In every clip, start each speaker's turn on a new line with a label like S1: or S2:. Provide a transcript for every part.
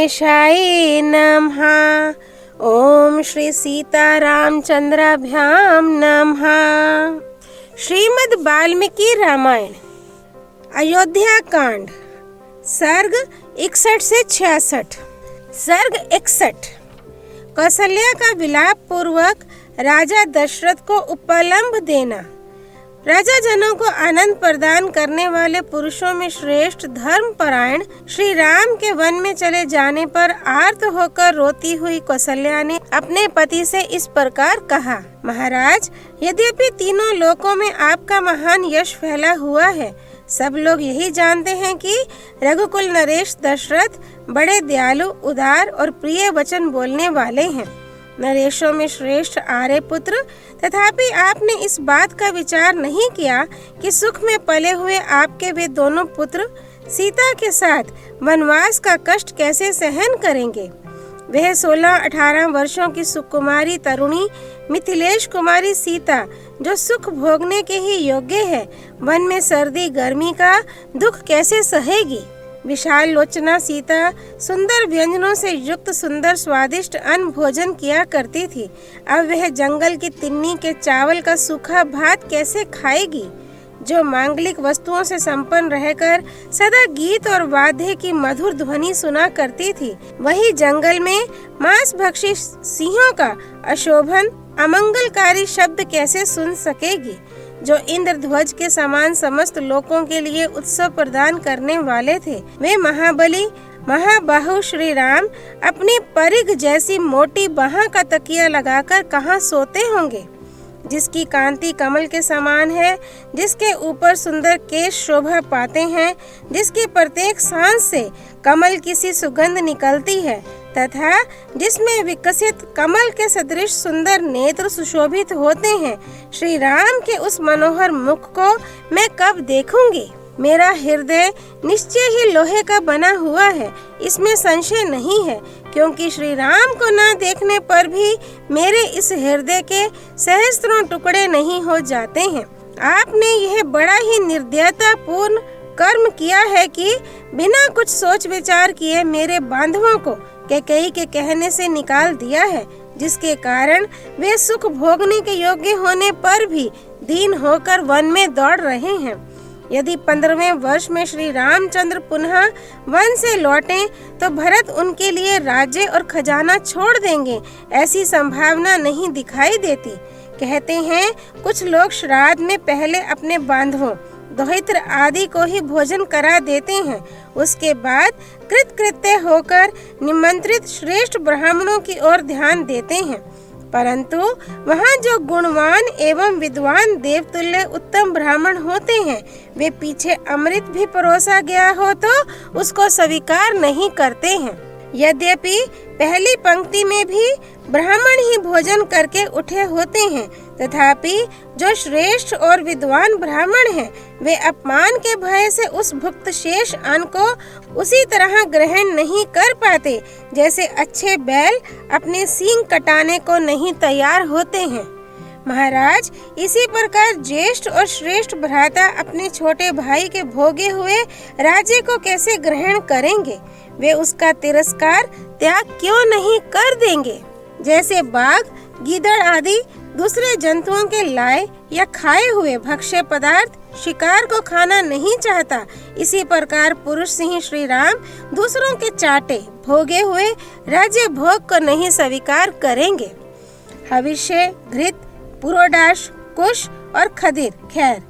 S1: गणेशाय नमः। ओम श्री सीतारामचंद्राभ्याम नमः। श्रीमद् वाल्मीकि रामायण अयोध्या कांड सर्ग 61 से 66। सर्ग 61। कौशल्या का विलाप पूर्वक राजा दशरथ को उपलम्भ देना। राजा जनों को आनंद प्रदान करने वाले पुरुषों में श्रेष्ठ धर्मपरायण श्री राम के वन में चले जाने पर आर्त होकर रोती हुई कौशल्या ने अपने पति से इस प्रकार कहा, महाराज, यद्यपि तीनों लोकों में आपका महान यश फैला हुआ है, सब लोग यही जानते हैं कि रघुकुल नरेश दशरथ बड़े दयालु, उदार और प्रिय वचन बोलने वाले हैं। नरेशों में श्रेष्ठ आर्य पुत्र, तथापि आपने इस बात का विचार नहीं किया कि सुख में पले हुए आपके वे दोनों पुत्र सीता के साथ वनवास का कष्ट कैसे सहन करेंगे। वह 16-18 वर्षों की सुकुमारी तरुणी मिथिलेश कुमारी सीता, जो सुख भोगने के ही योग्य है, वन में सर्दी गर्मी का दुख कैसे सहेगी। विशाल लोचना सीता सुंदर व्यंजनों से युक्त सुंदर स्वादिष्ट अन्न भोजन किया करती थी। अब वह जंगल की तिन्नी के चावल का सूखा भात कैसे खाएगी। जो मांगलिक वस्तुओं से संपन्न रहकर सदा गीत और वाद्य की मधुर ध्वनि सुना करती थी, वही जंगल में मांस भक्षी सिंहों का अशोभन अमंगलकारी शब्द कैसे सुन सकेगी। जो इंद्रध्वज के समान समस्त लोकों के लिए उत्सव प्रदान करने वाले थे, वे महाबली महाबाहु श्री राम अपनी परिघ जैसी मोटी बाह का तकिया लगाकर कहाँ सोते होंगे। जिसकी कांति कमल के समान है, जिसके ऊपर सुंदर केश शोभा पाते हैं, जिसकी प्रत्येक सांस से कमल की सी सुगंध निकलती है, तथा जिसमें विकसित कमल के सदृश सुंदर नेत्र सुशोभित होते हैं, श्री राम के उस मनोहर मुख को मैं कब देखूंगी। मेरा हृदय निश्चय ही लोहे का बना हुआ है, इसमें संशय नहीं है, क्योंकि श्री राम को न देखने पर भी मेरे इस हृदय के सहस्त्रों टुकड़े नहीं हो जाते हैं। आपने यह बड़ा ही निर्दयता पूर्ण कर्म किया है कि बिना कुछ सोच विचार किए मेरे बांधवों को कैकेयी के कहने से निकाल दिया है, जिसके कारण वे सुख भोगने के योग्य होने पर भी दीन होकर वन में दौड़ रहे हैं। यदि 15वें वर्ष में श्री रामचंद्र पुनः वन से लौटें तो भरत उनके लिए राज्य और खजाना छोड़ देंगे, ऐसी संभावना नहीं दिखाई देती। कहते हैं कुछ लोग श्राद्ध में पहले अपने बांधवों दोहित्र आदि को ही भोजन करा देते हैं, उसके बाद कृतकृत्य होकर निमंत्रित श्रेष्ठ ब्राह्मणों की ओर ध्यान देते हैं। परंतु वहाँ जो गुणवान एवं विद्वान देवतुल्य उत्तम ब्राह्मण होते हैं, वे पीछे अमृत भी परोसा गया हो तो उसको स्वीकार नहीं करते हैं। यद्यपि पहली पंक्ति में भी ब्राह्मण ही भोजन करके उठे होते हैं, तथापि जो श्रेष्ठ और विद्वान ब्राह्मण हैं, वे अपमान के भय से उस भुक्त शेष अन्न को उसी तरह ग्रहण नहीं कर पाते जैसे अच्छे बैल अपने सींग कटाने को नहीं तैयार होते हैं। महाराज, इसी प्रकार ज्येष्ठ और श्रेष्ठ भ्राता अपने छोटे भाई के भोगे हुए राज्य को कैसे ग्रहण करेंगे। वे उसका तिरस्कार त्याग क्यों नहीं कर देंगे। जैसे बाघ गीदड़ आदि दूसरे जंतुओं के लाए या खाए हुए भक्ष्य पदार्थ शिकार को खाना नहीं चाहता, इसी प्रकार पुरुष सिंह श्री राम दूसरों के चाटे भोगे हुए राज्य भोग को नहीं स्वीकार करेंगे। हविष्य घृत पुरोडाश कुश और खदिर खैर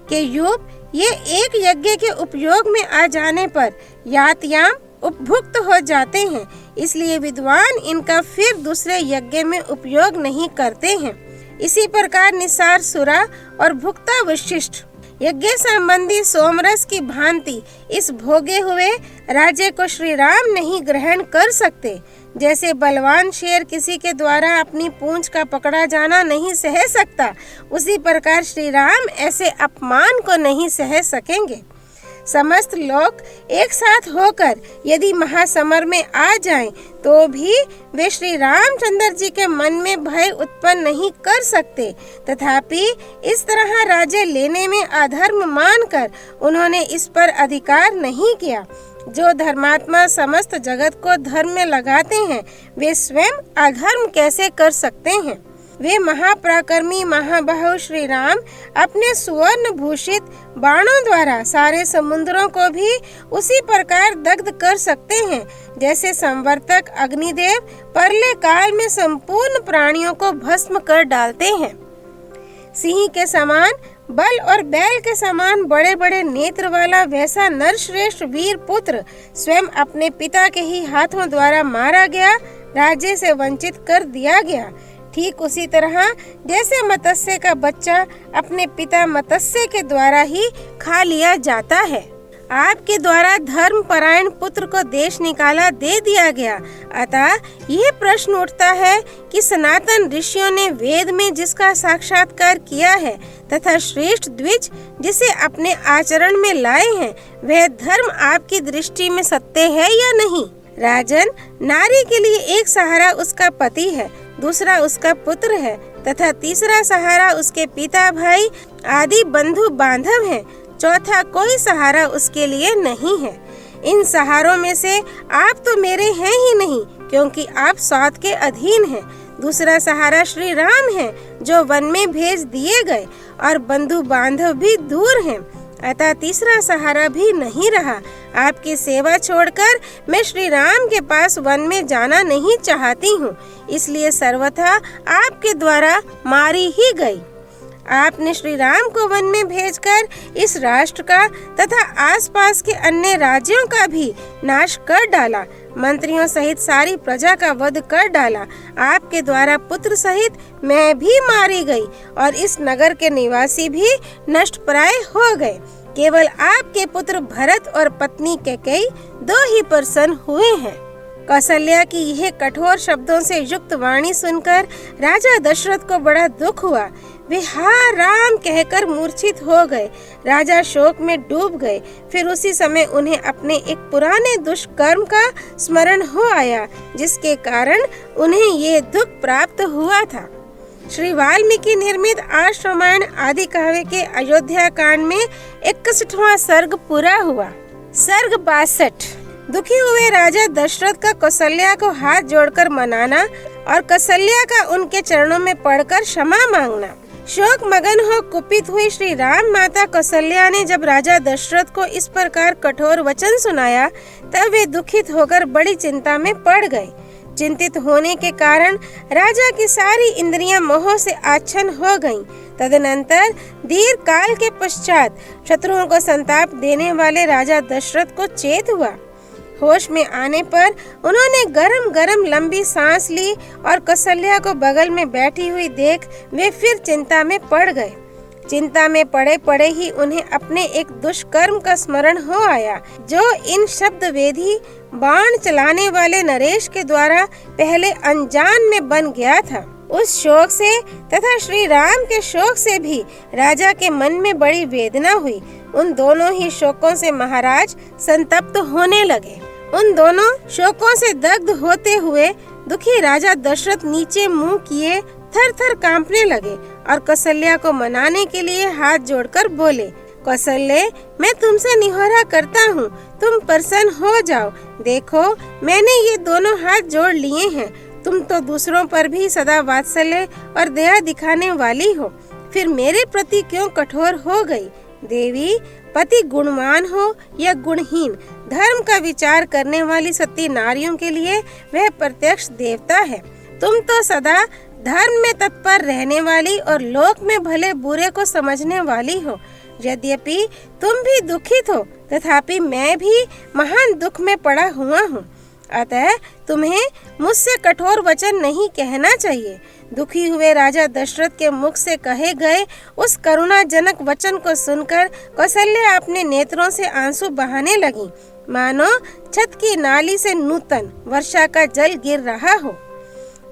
S1: के यूप ये एक यज्ञ के उपयोग में आ जाने पर यातयाम उपभुक्त हो जाते हैं, इसलिए विद्वान इनका फिर दूसरे यज्ञ में उपयोग नहीं करते हैं। इसी प्रकार निसार सुरा और भुक्ता विशिष्ट यज्ञ संबंधी सोमरस की भांति इस भोगे हुए राज्य को श्री राम नहीं ग्रहण कर सकते। जैसे बलवान शेर किसी के द्वारा अपनी पूंछ का पकड़ा जाना नहीं सह सकता, उसी प्रकार श्री राम ऐसे अपमान को नहीं सह सकेंगे। समस्त लोग एक साथ होकर यदि महासमर में आ जाएं, तो भी वे श्री रामचंद्र जी के मन में भय उत्पन्न नहीं कर सकते। तथापि इस तरह राज्य लेने में अधर्म मानकर उन्होंने इस पर अधिकार नहीं किया। जो धर्मात्मा समस्त जगत को धर्म में लगाते हैं, वे स्वयं अधर्म कैसे कर सकते हैं। वे महापराक्रमी महाबाहु श्री राम अपने सुवर्ण भूषित बाणों द्वारा सारे समुद्रों को भी उसी प्रकार दग्ध कर सकते हैं जैसे संवर्तक अग्निदेव प्रलय काल में संपूर्ण प्राणियों को भस्म कर डालते हैं। सिंह के समान बल और बैल के समान बड़े बड़े नेत्र वाला वैसा नरश्रेष्ठ वीर पुत्र स्वयं अपने पिता के ही हाथों द्वारा मारा गया, राज्य से वंचित कर दिया गया। ठीक उसी तरह जैसे मत्स्य का बच्चा अपने पिता मत्स्य के द्वारा ही खा लिया जाता है। आपके द्वारा धर्म परायण पुत्र को देश निकाला दे दिया गया। अतः यह प्रश्न उठता है कि सनातन ऋषियों ने वेद में जिसका साक्षात्कार किया है तथा श्रेष्ठ द्विज जिसे अपने आचरण में लाए हैं, वह धर्म आपकी दृष्टि में सत्य है या नहीं। राजन, नारी के लिए एक सहारा उसका पति है, दूसरा उसका पुत्र है तथा तीसरा सहारा उसके पिता भाई आदि बंधु बांधव हैं। चौथा कोई सहारा उसके लिए नहीं है। इन सहारों में से आप तो मेरे हैं ही नहीं, क्योंकि आप स्वाद के अधीन हैं। दूसरा सहारा श्री राम है जो वन में भेज दिए गए और बंधु बांधव भी दूर हैं। अतः तीसरा सहारा भी नहीं रहा। आपकी सेवा छोड़कर मैं श्री राम के पास वन में जाना नहीं चाहती हूँ, इसलिए सर्वथा आपके द्वारा मारी ही गई। आपने श्री राम को वन में भेजकर इस राष्ट्र का तथा आसपास के अन्य राज्यों का भी नाश कर डाला। मंत्रियों सहित सारी प्रजा का वध कर डाला। आपके द्वारा पुत्र सहित मैं भी मारी गई और इस नगर के निवासी भी नष्टप्राय हो गए। केवल आपके पुत्र भरत और पत्नी कैकेयी दो ही प्रसन्न हुए हैं। कौशल्या की यह कठोर शब्दों से युक्त वाणी सुनकर राजा दशरथ को बड़ा दुख हुआ। वे हा राम कहकर मूर्छित हो गए। राजा शोक में डूब गए। फिर उसी समय उन्हें अपने एक पुराने दुष्कर्म का स्मरण हो आया, जिसके कारण उन्हें ये दुख प्राप्त हुआ था। श्री वाल्मीकि निर्मित आर्ष रामायण आदि काव्य के अयोध्या कांड में 61वां सर्ग पूरा हुआ। सर्ग 62। दुखी हुए राजा दशरथ का कौशल्या को हाथ जोड़कर मनाना और कौशल्या का उनके चरणों में पड़कर क्षमा मांगना। शोक मगन हो कुपित हुई श्री राम माता कौशल्या ने जब राजा दशरथ को इस प्रकार कठोर वचन सुनाया, तब वे दुखित होकर बड़ी चिंता में पड़ गए। चिंतित होने के कारण राजा की सारी इंद्रियां मोह से आच्छन्न हो गईं। तदनंतर दीर्घ काल के पश्चात शत्रुओं को संताप देने वाले राजा दशरथ को चेत हुआ। होश में आने पर उन्होंने गरम गरम लंबी सांस ली और कौशल्या को बगल में बैठी हुई देख वे फिर चिंता में पड़ गए। चिंता में पड़े पड़े ही उन्हें अपने एक दुष्कर्म का स्मरण हो आया, जो इन शब्द वेदी बाण चलाने वाले नरेश के द्वारा पहले अनजान में बन गया था। उस शोक से तथा श्री राम के शोक से भी राजा के मन में बड़ी वेदना हुई। उन दोनों ही शोकों से महाराज संतप्त होने लगे। उन दोनों शोकों से दग्ध होते हुए दुखी राजा दशरथ नीचे मुंह किए थर थर कांपने लगे और कौशल्या को मनाने के लिए हाथ जोड़कर बोले, कौशल्य, मैं तुमसे निहोरा करता हूँ, तुम प्रसन्न हो जाओ। देखो, मैंने ये दोनों हाथ जोड़ लिए हैं। तुम तो दूसरों पर भी सदा वात्सल्य और दया दिखाने वाली हो, फिर मेरे प्रति क्यों कठोर हो गई? देवी, पति गुणवान हो या गुणहीन, धर्म का विचार करने वाली सती नारियों के लिए वह प्रत्यक्ष देवता है। तुम तो सदा धर्म में तत्पर रहने वाली और लोक में भले बुरे को समझने वाली हो। यद्यपि तुम भी दुखित हो, तथापि मैं भी महान दुख में पड़ा हुआ हूँ। अतः तुम्हें मुझसे कठोर वचन नहीं कहना चाहिए। दुखी हुए राजा दशरथ के मुख से कहे गए उस करुणाजनक वचन को सुनकर कौशल्या अपने नेत्रों से आंसू बहाने लगी, मानो छत की नाली से नूतन वर्षा का जल गिर रहा हो।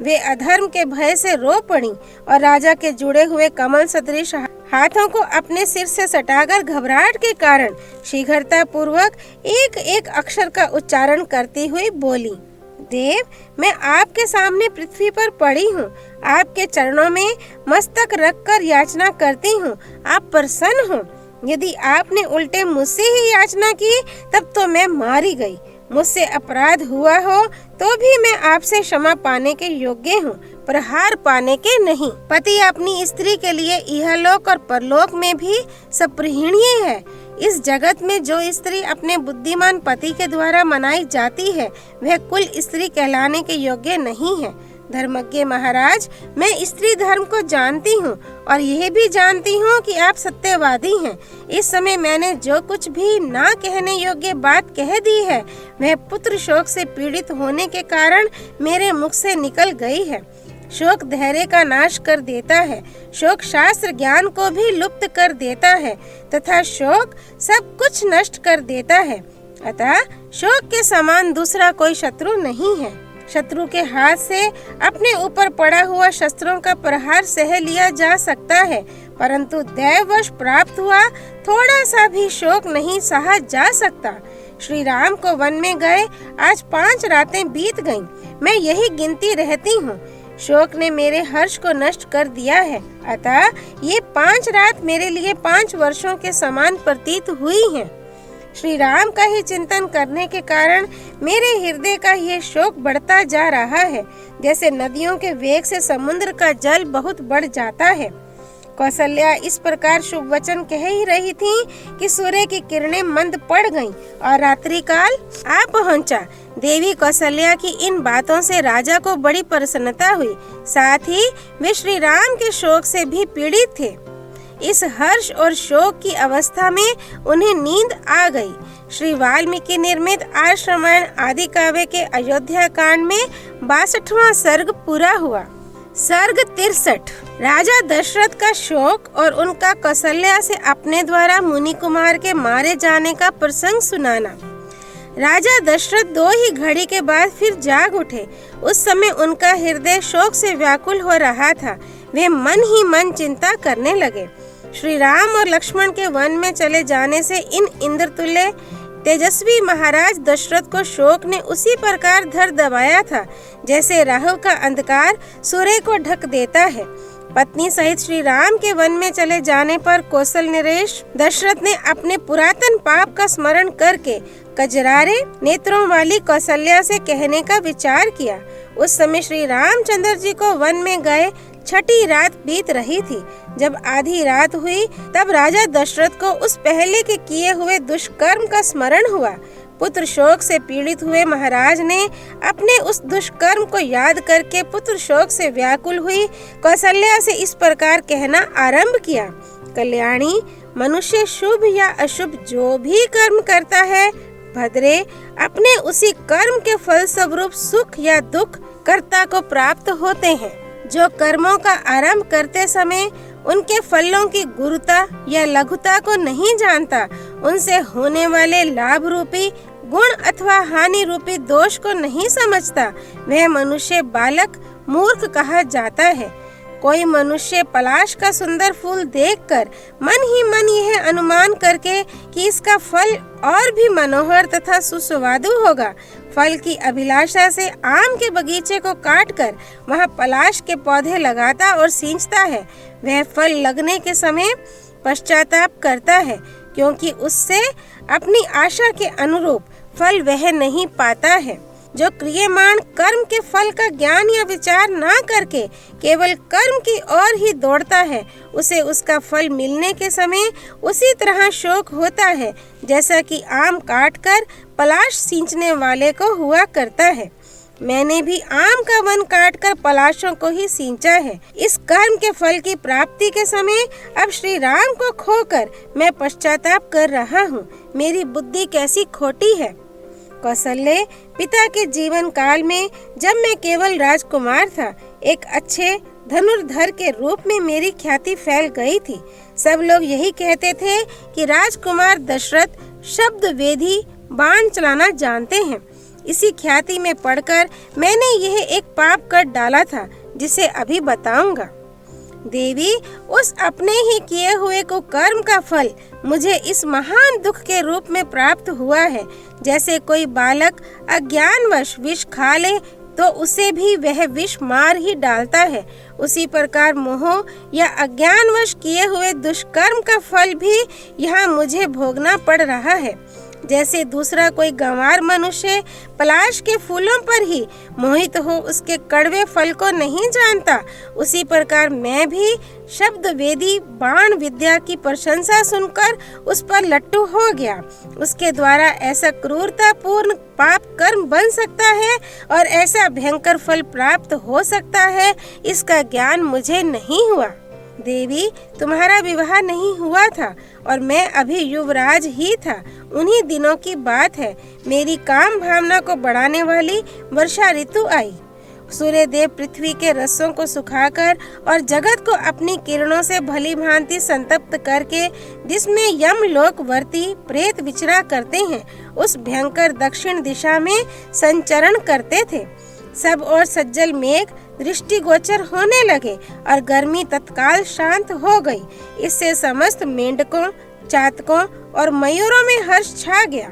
S1: वे अधर्म के भय से रो पड़ी और राजा के जुड़े हुए कमल सदृश हाथों को अपने सिर से सटाकर घबराहट के कारण शीघ्रता पूर्वक एक एक अक्षर का उच्चारण करती हुई बोली, देव, मैं आपके सामने पृथ्वी पर पड़ी हूँ। आपके चरणों में मस्तक रखकर याचना करती हूँ, आप प्रसन्न हो। यदि आपने उल्टे मुझसे ही याचना की तब तो मैं मारी गई। मुझसे अपराध हुआ हो तो भी मैं आपसे क्षमा पाने के योग्य हूँ, पर हार पाने के नहीं। पति अपनी स्त्री के लिए इहलोक और परलोक में भी सप्रीणीय है। इस जगत में जो स्त्री अपने बुद्धिमान पति के द्वारा मनाई जाती है वह कुल स्त्री कहलाने के योग्य नहीं है। धर्मज्ञ महाराज, मैं स्त्री धर्म को जानती हूँ और यह भी जानती हूँ कि आप सत्यवादी हैं। इस समय मैंने जो कुछ भी ना कहने योग्य बात कह दी है वह पुत्र शोक से पीड़ित होने के कारण मेरे मुख से निकल गई है। शोक धैर्य का नाश कर देता है, शोक शास्त्र ज्ञान को भी लुप्त कर देता है तथा शोक सब कुछ नष्ट कर देता है। अतः शोक के समान दूसरा कोई शत्रु नहीं है। शत्रु के हाथ से अपने ऊपर पड़ा हुआ शस्त्रों का प्रहार सह लिया जा सकता है, परंतु दैववश प्राप्त हुआ थोड़ा सा भी शोक नहीं सहा जा सकता। श्री राम को वन में गए आज 5 रातें बीत गईं। मैं यही गिनती रहती हूँ। शोक ने मेरे हर्ष को नष्ट कर दिया है, अतः ये 5 रात मेरे लिए 5 वर्षों के समान प्रतीत हुई हैं। श्री राम का ही चिंतन करने के कारण मेरे हृदय का यह शोक बढ़ता जा रहा है, जैसे नदियों के वेग से समुद्र का जल बहुत बढ़ जाता है। कौशल्या इस प्रकार शुभ वचन कह ही रही थी कि सूर्य की किरणें मंद पड़ गईं और रात्रि काल आ पहुंचा। देवी कौशल्या की इन बातों से राजा को बड़ी प्रसन्नता हुई। साथ ही वे श्री राम के शोक से भी पीड़ित थे। इस हर्ष और शोक की अवस्था में उन्हें नींद आ गई। श्री वाल्मीकि निर्मित आश्रमण आदि काव्य के अयोध्या कांड में 62वां सर्ग पूरा हुआ। सर्ग 63 राजा दशरथ का शोक और उनका कौशल्या से अपने द्वारा मुनि कुमार के मारे जाने का प्रसंग सुनाना। राजा दशरथ 2 ही घड़ी के बाद फिर जाग उठे। उस समय उनका हृदय शोक से व्याकुल हो रहा था। वे मन ही मन चिंता करने लगे। श्री राम और लक्ष्मण के वन में चले जाने से इन इंद्रतुल्य तेजस्वी महाराज दशरथ को शोक ने उसी प्रकार धर दबाया था जैसे राहु का अंधकार सूर्य को ढक देता है। पत्नी सहित श्री राम के वन में चले जाने पर कौशल नरेश दशरथ ने अपने पुरातन पाप का स्मरण करके कजरारे नेत्रों वाली कौशल्या से कहने का विचार किया। उस समय श्री रामचंद्र जी को वन में गए 6ठी रात बीत रही थी। जब आधी रात हुई तब राजा दशरथ को उस पहले के किए हुए दुष्कर्म का स्मरण हुआ। पुत्र शोक से पीड़ित हुए महाराज ने अपने उस दुष्कर्म को याद करके पुत्र शोक से व्याकुल हुई कौशल्या से इस प्रकार कहना आरंभ किया। कल्याणी, मनुष्य शुभ या अशुभ जो भी कर्म करता है, भद्रे, अपने उसी कर्म के फल स्वरूप सुख या दुख कर्ता को प्राप्त होते हैं। जो कर्मों का आरंभ करते समय उनके फलों की गुरुता या लघुता को नहीं जानता, उनसे होने वाले लाभ रूपी गुण अथवा हानि रूपी दोष को नहीं समझता, वह मनुष्य बालक मूर्ख कहा जाता है। कोई मनुष्य पलाश का सुंदर फूल देखकर मन ही मन यह अनुमान करके कि इसका फल और भी मनोहर तथा सुस्वादु होगा, फल की अभिलाषा से आम के बगीचे को काटकर वहां पलाश के पौधे लगाता और सींचता है। वह फल लगने के समय पश्चाताप करता है, क्योंकि उससे अपनी आशा के अनुरूप फल वह नहीं पाता है। जो क्रियमाण कर्म के फल का ज्ञान या विचार ना करके केवल कर्म की ओर ही दौड़ता है, उसे उसका फल मिलने के समय उसी तरह शोक होता है जैसा कि आम काटकर पलाश सींचने वाले को हुआ करता है। मैंने भी आम का वन काटकर पलाशों को ही सींचा है। इस कर्म के फल की प्राप्ति के समय अब श्री राम को खोकर मैं पश्चाताप कर रहा हूँ। मेरी बुद्धि कैसी खोटी है। कौशल्य, पिता के जीवन काल में जब मैं केवल राजकुमार था, एक अच्छे धनुर्धर के रूप में मेरी ख्याति फैल गई थी। सब लोग यही कहते थे कि राजकुमार दशरथ शब्द वेदी बाण चलाना जानते हैं। इसी ख्याति में पढ़कर मैंने यह एक पाप कर डाला था जिसे अभी बताऊंगा। देवी, उस अपने ही किए हुए को कर्म का फल मुझे इस महान दुख के रूप में प्राप्त हुआ है। जैसे कोई बालक अज्ञानवश विष खा ले तो उसे भी वह विष मार ही डालता है। उसी प्रकार मोह या अज्ञानवश किए हुए दुष्कर्म का फल भी यहाँ मुझे भोगना पड़ रहा है। जैसे दूसरा कोई गंवार मनुष्य पलाश के फूलों पर ही मोहित हो उसके कड़वे फल को नहीं जानता, उसी प्रकार मैं भी शब्द वेदी बाण विद्या की प्रशंसा सुनकर उस पर लट्टू हो गया। उसके द्वारा ऐसा क्रूरतापूर्ण पाप कर्म बन सकता है और ऐसा भयंकर फल प्राप्त हो सकता है, इसका ज्ञान मुझे नहीं हुआ। देवी, तुम्हारा विवाह नहीं हुआ था और मैं अभी युवराज ही था। उन्हीं दिनों की बात है, मेरी काम भावना को बढ़ाने वाली वर्षा ऋतु आई। सूर्य देव पृथ्वी के रसों को सुखाकर और जगत को अपनी किरणों से भली भांति संतप्त करके, जिसमें यमलोक वर्ती प्रेत विचरा करते हैं, उस भयंकर दक्षिण दिशा में संचरण करते थे। सब और सज्जल मेघ दृष्टिगोचर होने लगे और गर्मी तत्काल शांत हो गई। इससे समस्त मेंढकों, चातकों और मयूरों में हर्ष छा गया।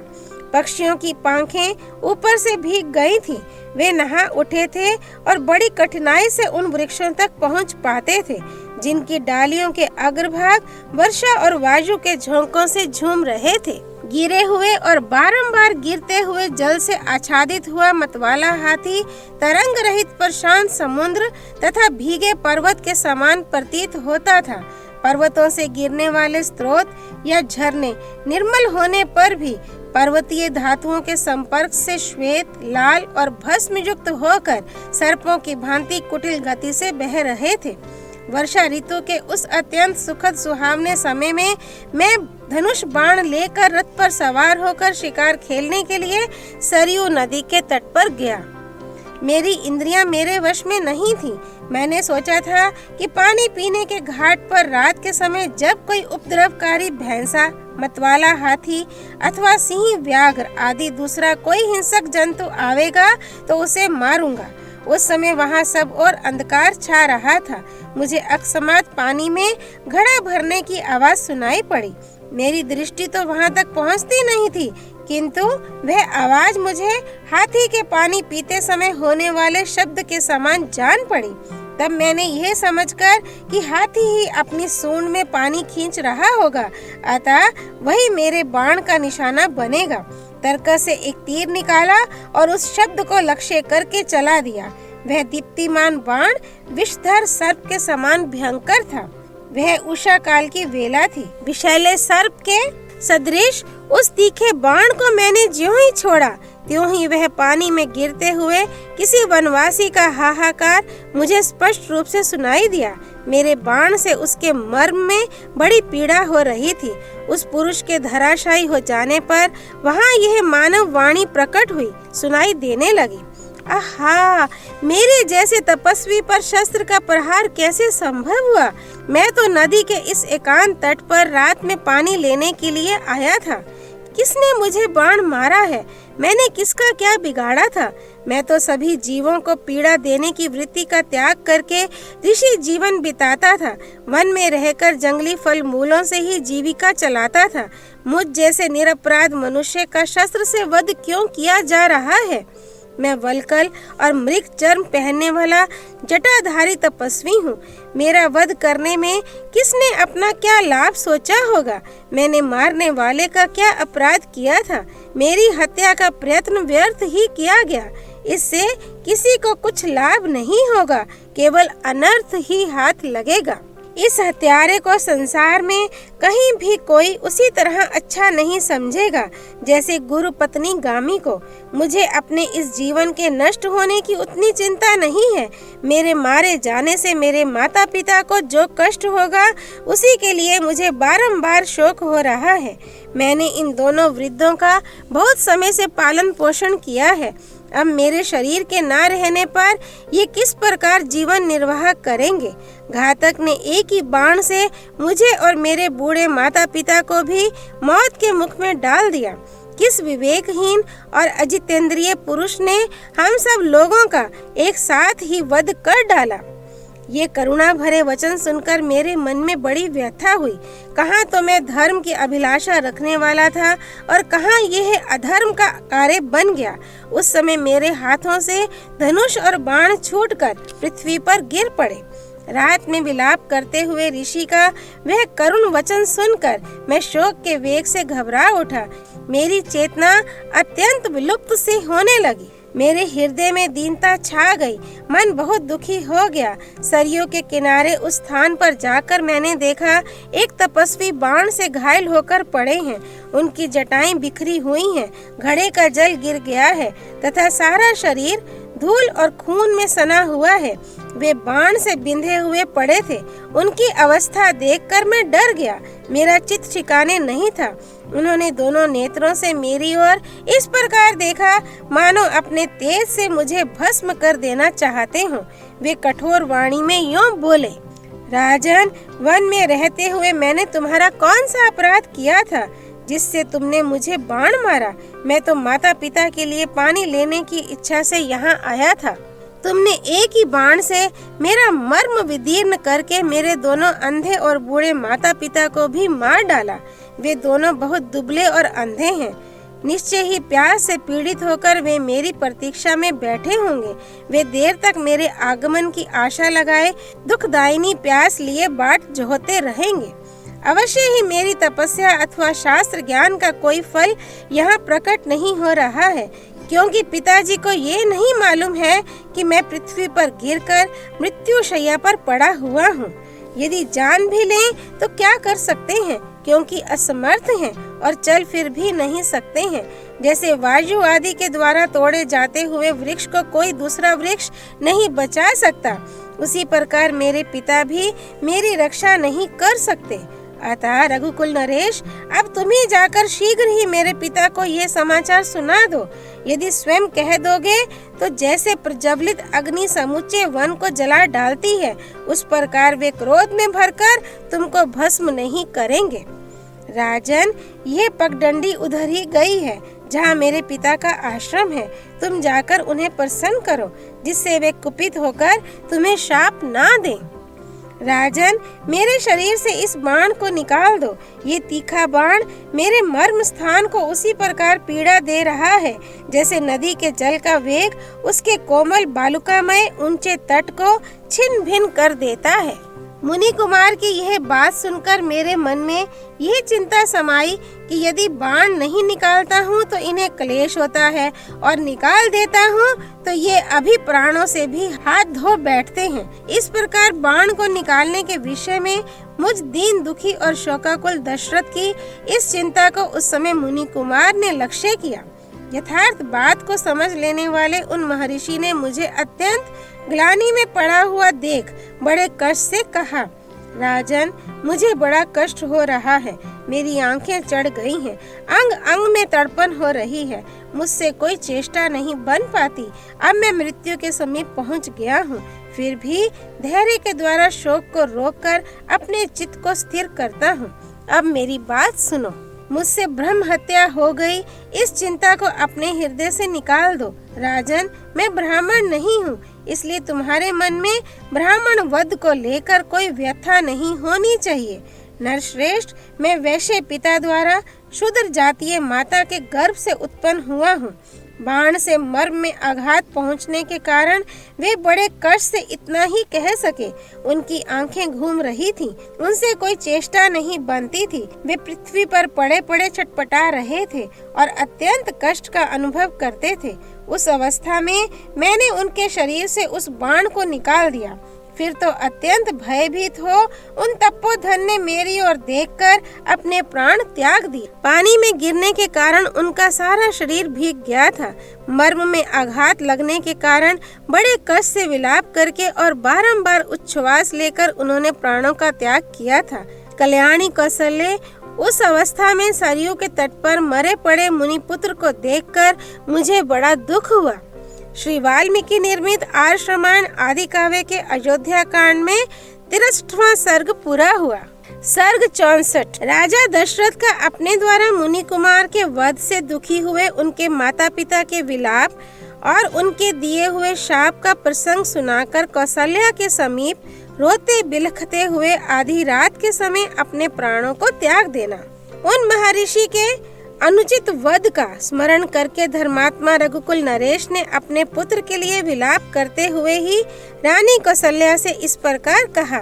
S1: पक्षियों की पांखें ऊपर से भीग गई थीं। वे नहा उठे थे और बड़ी कठिनाई से उन वृक्षों तक पहुंच पाते थे, जिनकी डालियों के अग्रभाग वर्षा और वायु के झोंकों से झूम रहे थे। गिरे हुए और बारंबार गिरते हुए जल से आच्छादित हुआ मतवाला हाथी तरंग रहित प्रशांत समुद्र तथा भीगे पर्वत के समान प्रतीत होता था। पर्वतों से गिरने वाले स्रोत या झरने निर्मल होने पर भी पर्वतीय धातुओं के संपर्क से श्वेत, लाल और भस्म युक्त होकर सर्पों की भांति कुटिल गति से बह रहे थे। वर्षा ऋतु के उस अत्यंत सुखद सुहावने समय में मैं धनुष बाण लेकर रथ पर सवार होकर शिकार खेलने के लिए सरयू नदी के तट पर गया। मेरी इंद्रियां मेरे वश में नहीं थी। मैंने सोचा था कि पानी पीने के घाट पर रात के समय जब कोई उपद्रवकारी भैंसा, मतवाला हाथी अथवा सिंह, व्याघ्र आदि दूसरा कोई हिंसक जंतु आवेगा तो उसे मारूंगा। उस समय वहाँ सब और अंधकार छा रहा था। मुझे अकस्मात पानी में घड़ा भरने की आवाज सुनाई पड़ी। मेरी दृष्टि तो वहाँ तक पहुँचती नहीं थी, किंतु वह आवाज मुझे हाथी के पानी पीते समय होने वाले शब्द के समान जान पड़ी। तब मैंने यह समझकर कि हाथी ही अपनी सूंड में पानी खींच रहा होगा, अतः वही मेरे बाण का निशाना बनेगा। तरकस से एक तीर निकाला और उस शब्द को लक्ष्य करके चला दिया। वह दीप्तिमान बाण विषधर सर्प के समान भयंकर था। वह उषा काल की वेला थी। विषैले सर्प के सदृश उस तीखे बाण को मैंने ज्यों ही छोड़ा, त्यों ही वह पानी में गिरते हुए किसी वनवासी का हाहाकार मुझे स्पष्ट रूप से सुनाई दिया। मेरे बाण से उसके मर्म में बड़ी पीड़ा हो रही थी। उस पुरुष के धराशायी हो जाने पर वहाँ यह मानव वाणी प्रकट हुई, सुनाई देने लगी। आहा, मेरे जैसे तपस्वी पर शस्त्र का प्रहार कैसे संभव हुआ? मैं तो नदी के इस एकांत तट पर रात में पानी लेने के लिए आया था। किसने मुझे बाण मारा है? मैंने किसका क्या बिगाड़ा था? मैं तो सभी जीवों को पीड़ा देने की वृत्ति का त्याग करके ऋषि जीवन बिताता था। वन में रहकर जंगली फल मूलों से ही जीविका चलाता था। मुझ जैसे निरपराध मनुष्य का शस्त्र से वध क्यों किया जा रहा है? मैं वल्कल और मृग चर्म पहनने वाला जटाधारी तपस्वी हूँ। मेरा वध करने में किसने अपना क्या लाभ सोचा होगा? मैंने मारने वाले का क्या अपराध किया था? मेरी हत्या का प्रयत्न व्यर्थ ही किया गया। इससे किसी को कुछ लाभ नहीं होगा, केवल अनर्थ ही हाथ लगेगा। इस हत्यारे को संसार में कहीं भी कोई उसी तरह अच्छा नहीं समझेगा जैसे गुरु पत्नी गामी को। मुझे अपने इस जीवन के नष्ट होने की उतनी चिंता नहीं है। मेरे मारे जाने से मेरे माता पिता को जो कष्ट होगा, उसी के लिए मुझे बारंबार शोक हो रहा है। मैंने इन दोनों वृद्धों का बहुत समय से पालन पोषण किया है। अब मेरे शरीर के ना रहने पर ये किस प्रकार जीवन निर्वाह करेंगे? घातक ने एक ही बाण से मुझे और मेरे बूढ़े माता पिता को भी मौत के मुख में डाल दिया। किस विवेकहीन और अजितेंद्रिय पुरुष ने हम सब लोगों का एक साथ ही वध कर डाला? ये करुणा भरे वचन सुनकर मेरे मन में बड़ी व्यथा हुई। कहाँ तो मैं धर्म की अभिलाषा रखने वाला था और कहाँ यह अधर्म का कार्य बन गया। उस समय मेरे हाथों से धनुष और बाण छूटकर पृथ्वी पर गिर पड़े। रात में विलाप करते हुए ऋषि का वह करुण वचन सुनकर मैं शोक के वेग से घबरा उठा। मेरी चेतना अत्यंत विलुप्त सी होने लगी। मेरे हृदय में दीनता छा गई। मन बहुत दुखी हो गया। सरयू के किनारे उस स्थान पर जाकर मैंने देखा एक तपस्वी बाण से घायल होकर पड़े हैं। उनकी जटाएं बिखरी हुई हैं, घड़े का जल गिर गया है तथा सारा शरीर धूल और खून में सना हुआ है। वे बाण से बिंधे हुए पड़े थे। उनकी अवस्था देखकर मैं डर गया। मेरा चित्त ठिकाने नहीं था। उन्होंने दोनों नेत्रों से मेरी ओर इस प्रकार देखा मानो अपने तेज से मुझे भस्म कर देना चाहते हों। वे कठोर वाणी में यूं बोले, राजन, वन में रहते हुए मैंने तुम्हारा कौन सा अपराध किया था जिससे तुमने मुझे बाण मारा? मैं तो माता पिता के लिए पानी लेने की इच्छा से यहाँ आया था। तुमने एक ही बाण से मेरा मर्म विदीर्ण करके मेरे दोनों अंधे और बूढ़े माता पिता को भी मार डाला। वे दोनों बहुत दुबले और अंधे हैं। निश्चय ही प्यास से पीड़ित होकर वे मेरी प्रतीक्षा में बैठे होंगे। वे देर तक मेरे आगमन की आशा लगाए दुखदायिनी प्यास लिए बाट जोहते रहेंगे। अवश्य ही मेरी तपस्या अथवा शास्त्र ज्ञान का कोई फल यहाँ प्रकट नहीं हो रहा है, क्योंकि पिताजी को ये नहीं मालूम है कि मैं पृथ्वी पर गिरकर मृत्यु शैया पर पड़ा हुआ हूँ। यदि जान भी लें तो क्या कर सकते हैं, क्योंकि असमर्थ हैं और चल फिर भी नहीं सकते हैं। जैसे वायु आदि के द्वारा तोड़े जाते हुए वृक्ष को कोई दूसरा वृक्ष नहीं बचा सकता, उसी प्रकार मेरे पिता भी मेरी रक्षा नहीं कर सकते। अतः रघुकुल नरेश, अब तुम ही जाकर शीघ्र ही मेरे पिता को ये समाचार सुना दो। यदि स्वयं कह दोगे तो जैसे प्रज्वलित अग्नि समूचे वन को जला डालती है, उस प्रकार वे क्रोध में भरकर तुमको भस्म नहीं करेंगे। राजन, ये पगडंडी उधर ही गई है जहाँ मेरे पिता का आश्रम है। तुम जाकर उन्हें प्रसन्न करो, जिससे वे कुपित होकर तुम्हें शाप ना दें। राजन, मेरे शरीर से इस बाण को निकाल दो। ये तीखा बाण मेरे मर्म स्थान को उसी प्रकार पीड़ा दे रहा है जैसे नदी के जल का वेग उसके कोमल बालुकामय ऊंचे तट को छिन्न भिन्न कर देता है। मुनि कुमार की यह बात सुनकर मेरे मन में यह चिंता समाई कि यदि बाण नहीं निकालता हूँ तो इन्हें क्लेश होता है, और निकाल देता हूँ तो ये अभी प्राणों से भी हाथ धो बैठते हैं। इस प्रकार बाण को निकालने के विषय में मुझ दीन दुखी और शोकाकुल दशरथ की इस चिंता को उस समय मुनि कुमार ने लक्ष्य किया। यथार्थ बात को समझ लेने वाले उन महर्षि ने मुझे अत्यंत ग्लानि में पड़ा हुआ देख बड़े कष्ट से कहा, राजन, मुझे बड़ा कष्ट हो रहा है। मेरी आंखें चढ़ गई हैं, अंग अंग में तड़पन हो रही है। मुझसे कोई चेष्टा नहीं बन पाती। अब मैं मृत्यु के समीप पहुंच गया हूँ। फिर भी धैर्य के द्वारा शोक को रोककर अपने चित्त को स्थिर करता हूँ। अब मेरी बात सुनो। मुझसे ब्रह्म हत्या हो गई, इस चिंता को अपने हृदय से निकाल दो। राजन, मैं ब्राह्मण नहीं हूँ, इसलिए तुम्हारे मन में ब्राह्मण वध को लेकर कोई व्यथा नहीं होनी चाहिए। नरश्रेष्ठ, मैं वैश्य पिता द्वारा शूद्र जातीय माता के गर्भ से उत्पन्न हुआ हूँ। बाण से मर्म में आघात पहुँचने के कारण वे बड़े कष्ट से इतना ही कह सके। उनकी आंखें घूम रही थीं, उनसे कोई चेष्टा नहीं बनती थी। वे पृथ्वी पर पड़े पड़े छटपटा रहे थे और अत्यंत कष्ट का अनुभव करते थे। उस अवस्था में मैंने उनके शरीर से उस बाण को निकाल दिया। फिर तो अत्यंत भयभीत हो उन तपोधन ने मेरी ओर देखकर अपने प्राण त्याग दिए। पानी में गिरने के कारण उनका सारा शरीर भीग गया था। मर्म में आघात लगने के कारण बड़े कष्ट से विलाप करके और बारंबार उच्छ्वास लेकर उन्होंने प्राणों का त्याग किया था। कल्याणी कौशल्य उस अवस्था में सरयू के तट पर मरे पड़े मुनिपुत्र को देखकर मुझे बड़ा दुख हुआ। श्री वाल्मीकि निर्मित आर्ष रामायण आदि काव्य के अयोध्या कांड में 63वां सर्ग पूरा हुआ। सर्ग 64। राजा दशरथ का अपने द्वारा मुनि कुमार के वध से दुखी हुए उनके माता पिता के विलाप और उनके दिए हुए शाप का प्रसंग सुनाकर कौशल्या के समीप रोते बिलखते हुए आधी रात के समय अपने प्राणों को त्याग देना। उन महर्षि के अनुचित वध का स्मरण करके धर्मात्मा रघुकुल नरेश ने अपने पुत्र के लिए विलाप करते हुए ही रानी कौशल्या से इस प्रकार कहा,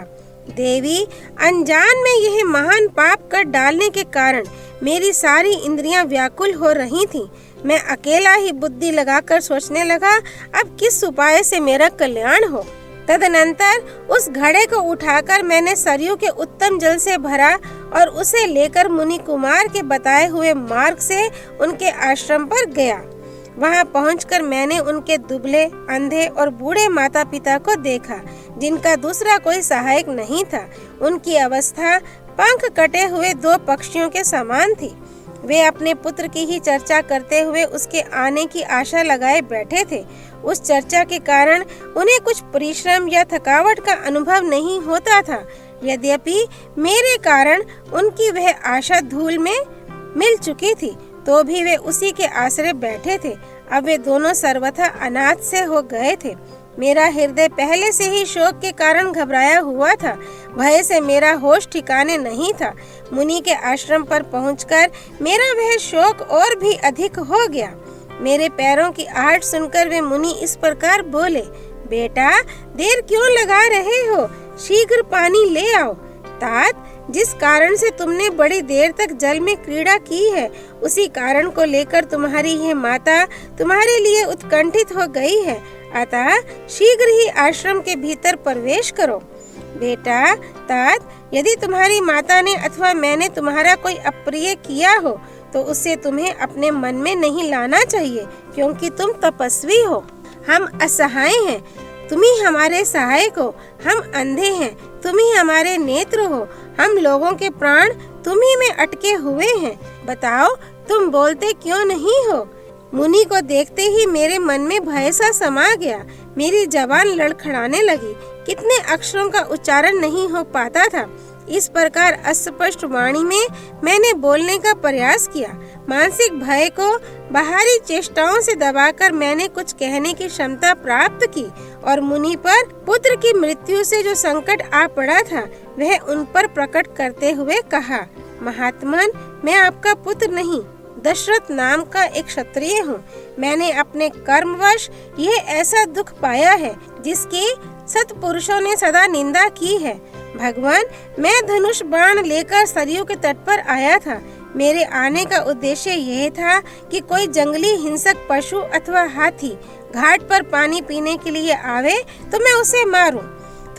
S1: देवी, अनजान में यह महान पाप कर डालने के कारण मेरी सारी इंद्रियां व्याकुल हो रही थीं। मैं अकेला ही बुद्धि लगाकर सोचने लगा अब किस उपाय से मेरा कल्याण हो। तदनंतर उस घड़े को उठाकर मैंने सरयू के उत्तम जल से भरा और उसे लेकर मुनि कुमार के बताए हुए मार्ग से उनके आश्रम पर गया। वहां पहुंचकर मैंने उनके दुबले, अंधे और बूढ़े माता पिता को देखा, जिनका दूसरा कोई सहायक नहीं था। उनकी अवस्था पंख कटे हुए दो पक्षियों के समान थी। वे अपने पुत्र की ही चर्चा करते हुए उसके आने की आशा लगाए बैठे थे। उस चर्चा के कारण उन्हें कुछ परिश्रम या थकावट का अनुभव नहीं होता था। यद्यपि मेरे कारण उनकी वह आशा धूल में मिल चुकी थी, तो भी वे उसी के आश्रय बैठे थे। अब वे दोनों सर्वथा अनाथ से हो गए थे। मेरा हृदय पहले से ही शोक के कारण घबराया हुआ था। भय से मेरा होश ठिकाने नहीं था। मुनि के आश्रम पर पहुंचकर मेरा वह शोक और भी अधिक हो गया। मेरे पैरों की आहट सुनकर वे मुनि इस प्रकार बोले, बेटा, देर क्यों लगा रहे हो? शीघ्र पानी ले आओ। तात, जिस कारण से तुमने बड़ी देर तक जल में क्रीड़ा की है, उसी कारण को लेकर तुम्हारी यह माता तुम्हारे लिए उत्कंठित हो गई है। अतः शीघ्र ही आश्रम के भीतर प्रवेश करो। बेटा तात, यदि तुम्हारी माता ने अथवा मैंने तुम्हारा कोई अप्रिय किया हो तो उससे तुम्हें अपने मन में नहीं लाना चाहिए, क्योंकि तुम तपस्वी हो। हम असहाय हैं, तुम ही हमारे सहायक हो। हम अंधे हैं, तुम ही हमारे नेत्र हो। हम लोगों के प्राण तुम ही में अटके हुए हैं। बताओ, तुम बोलते क्यों नहीं हो? मुनि को देखते ही मेरे मन में भय सा समा गया। मेरी जबान लड़खड़ाने लगी। कितने अक्षरों का उच्चारण नहीं हो पाता था। इस प्रकार अस्पष्ट वाणी में मैंने बोलने का प्रयास किया। मानसिक भय को बाहरी चेष्टाओं से दबाकर मैंने कुछ कहने की क्षमता प्राप्त की और मुनि पर पुत्र की मृत्यु से जो संकट आ पड़ा था वह उन पर प्रकट करते हुए कहा, महात्मन, मैं आपका पुत्र नहीं, दशरथ नाम का एक क्षत्रिय हूँ। मैंने अपने कर्मवश यह ऐसा दुख पाया है जिसकी सत्पुरुषों ने सदा निंदा की है। भगवान, मैं धनुष बाण लेकर सरयू के तट पर आया था। मेरे आने का उद्देश्य यह था कि कोई जंगली हिंसक पशु अथवा हाथी घाट पर पानी पीने के लिए आवे तो मैं उसे मारूं।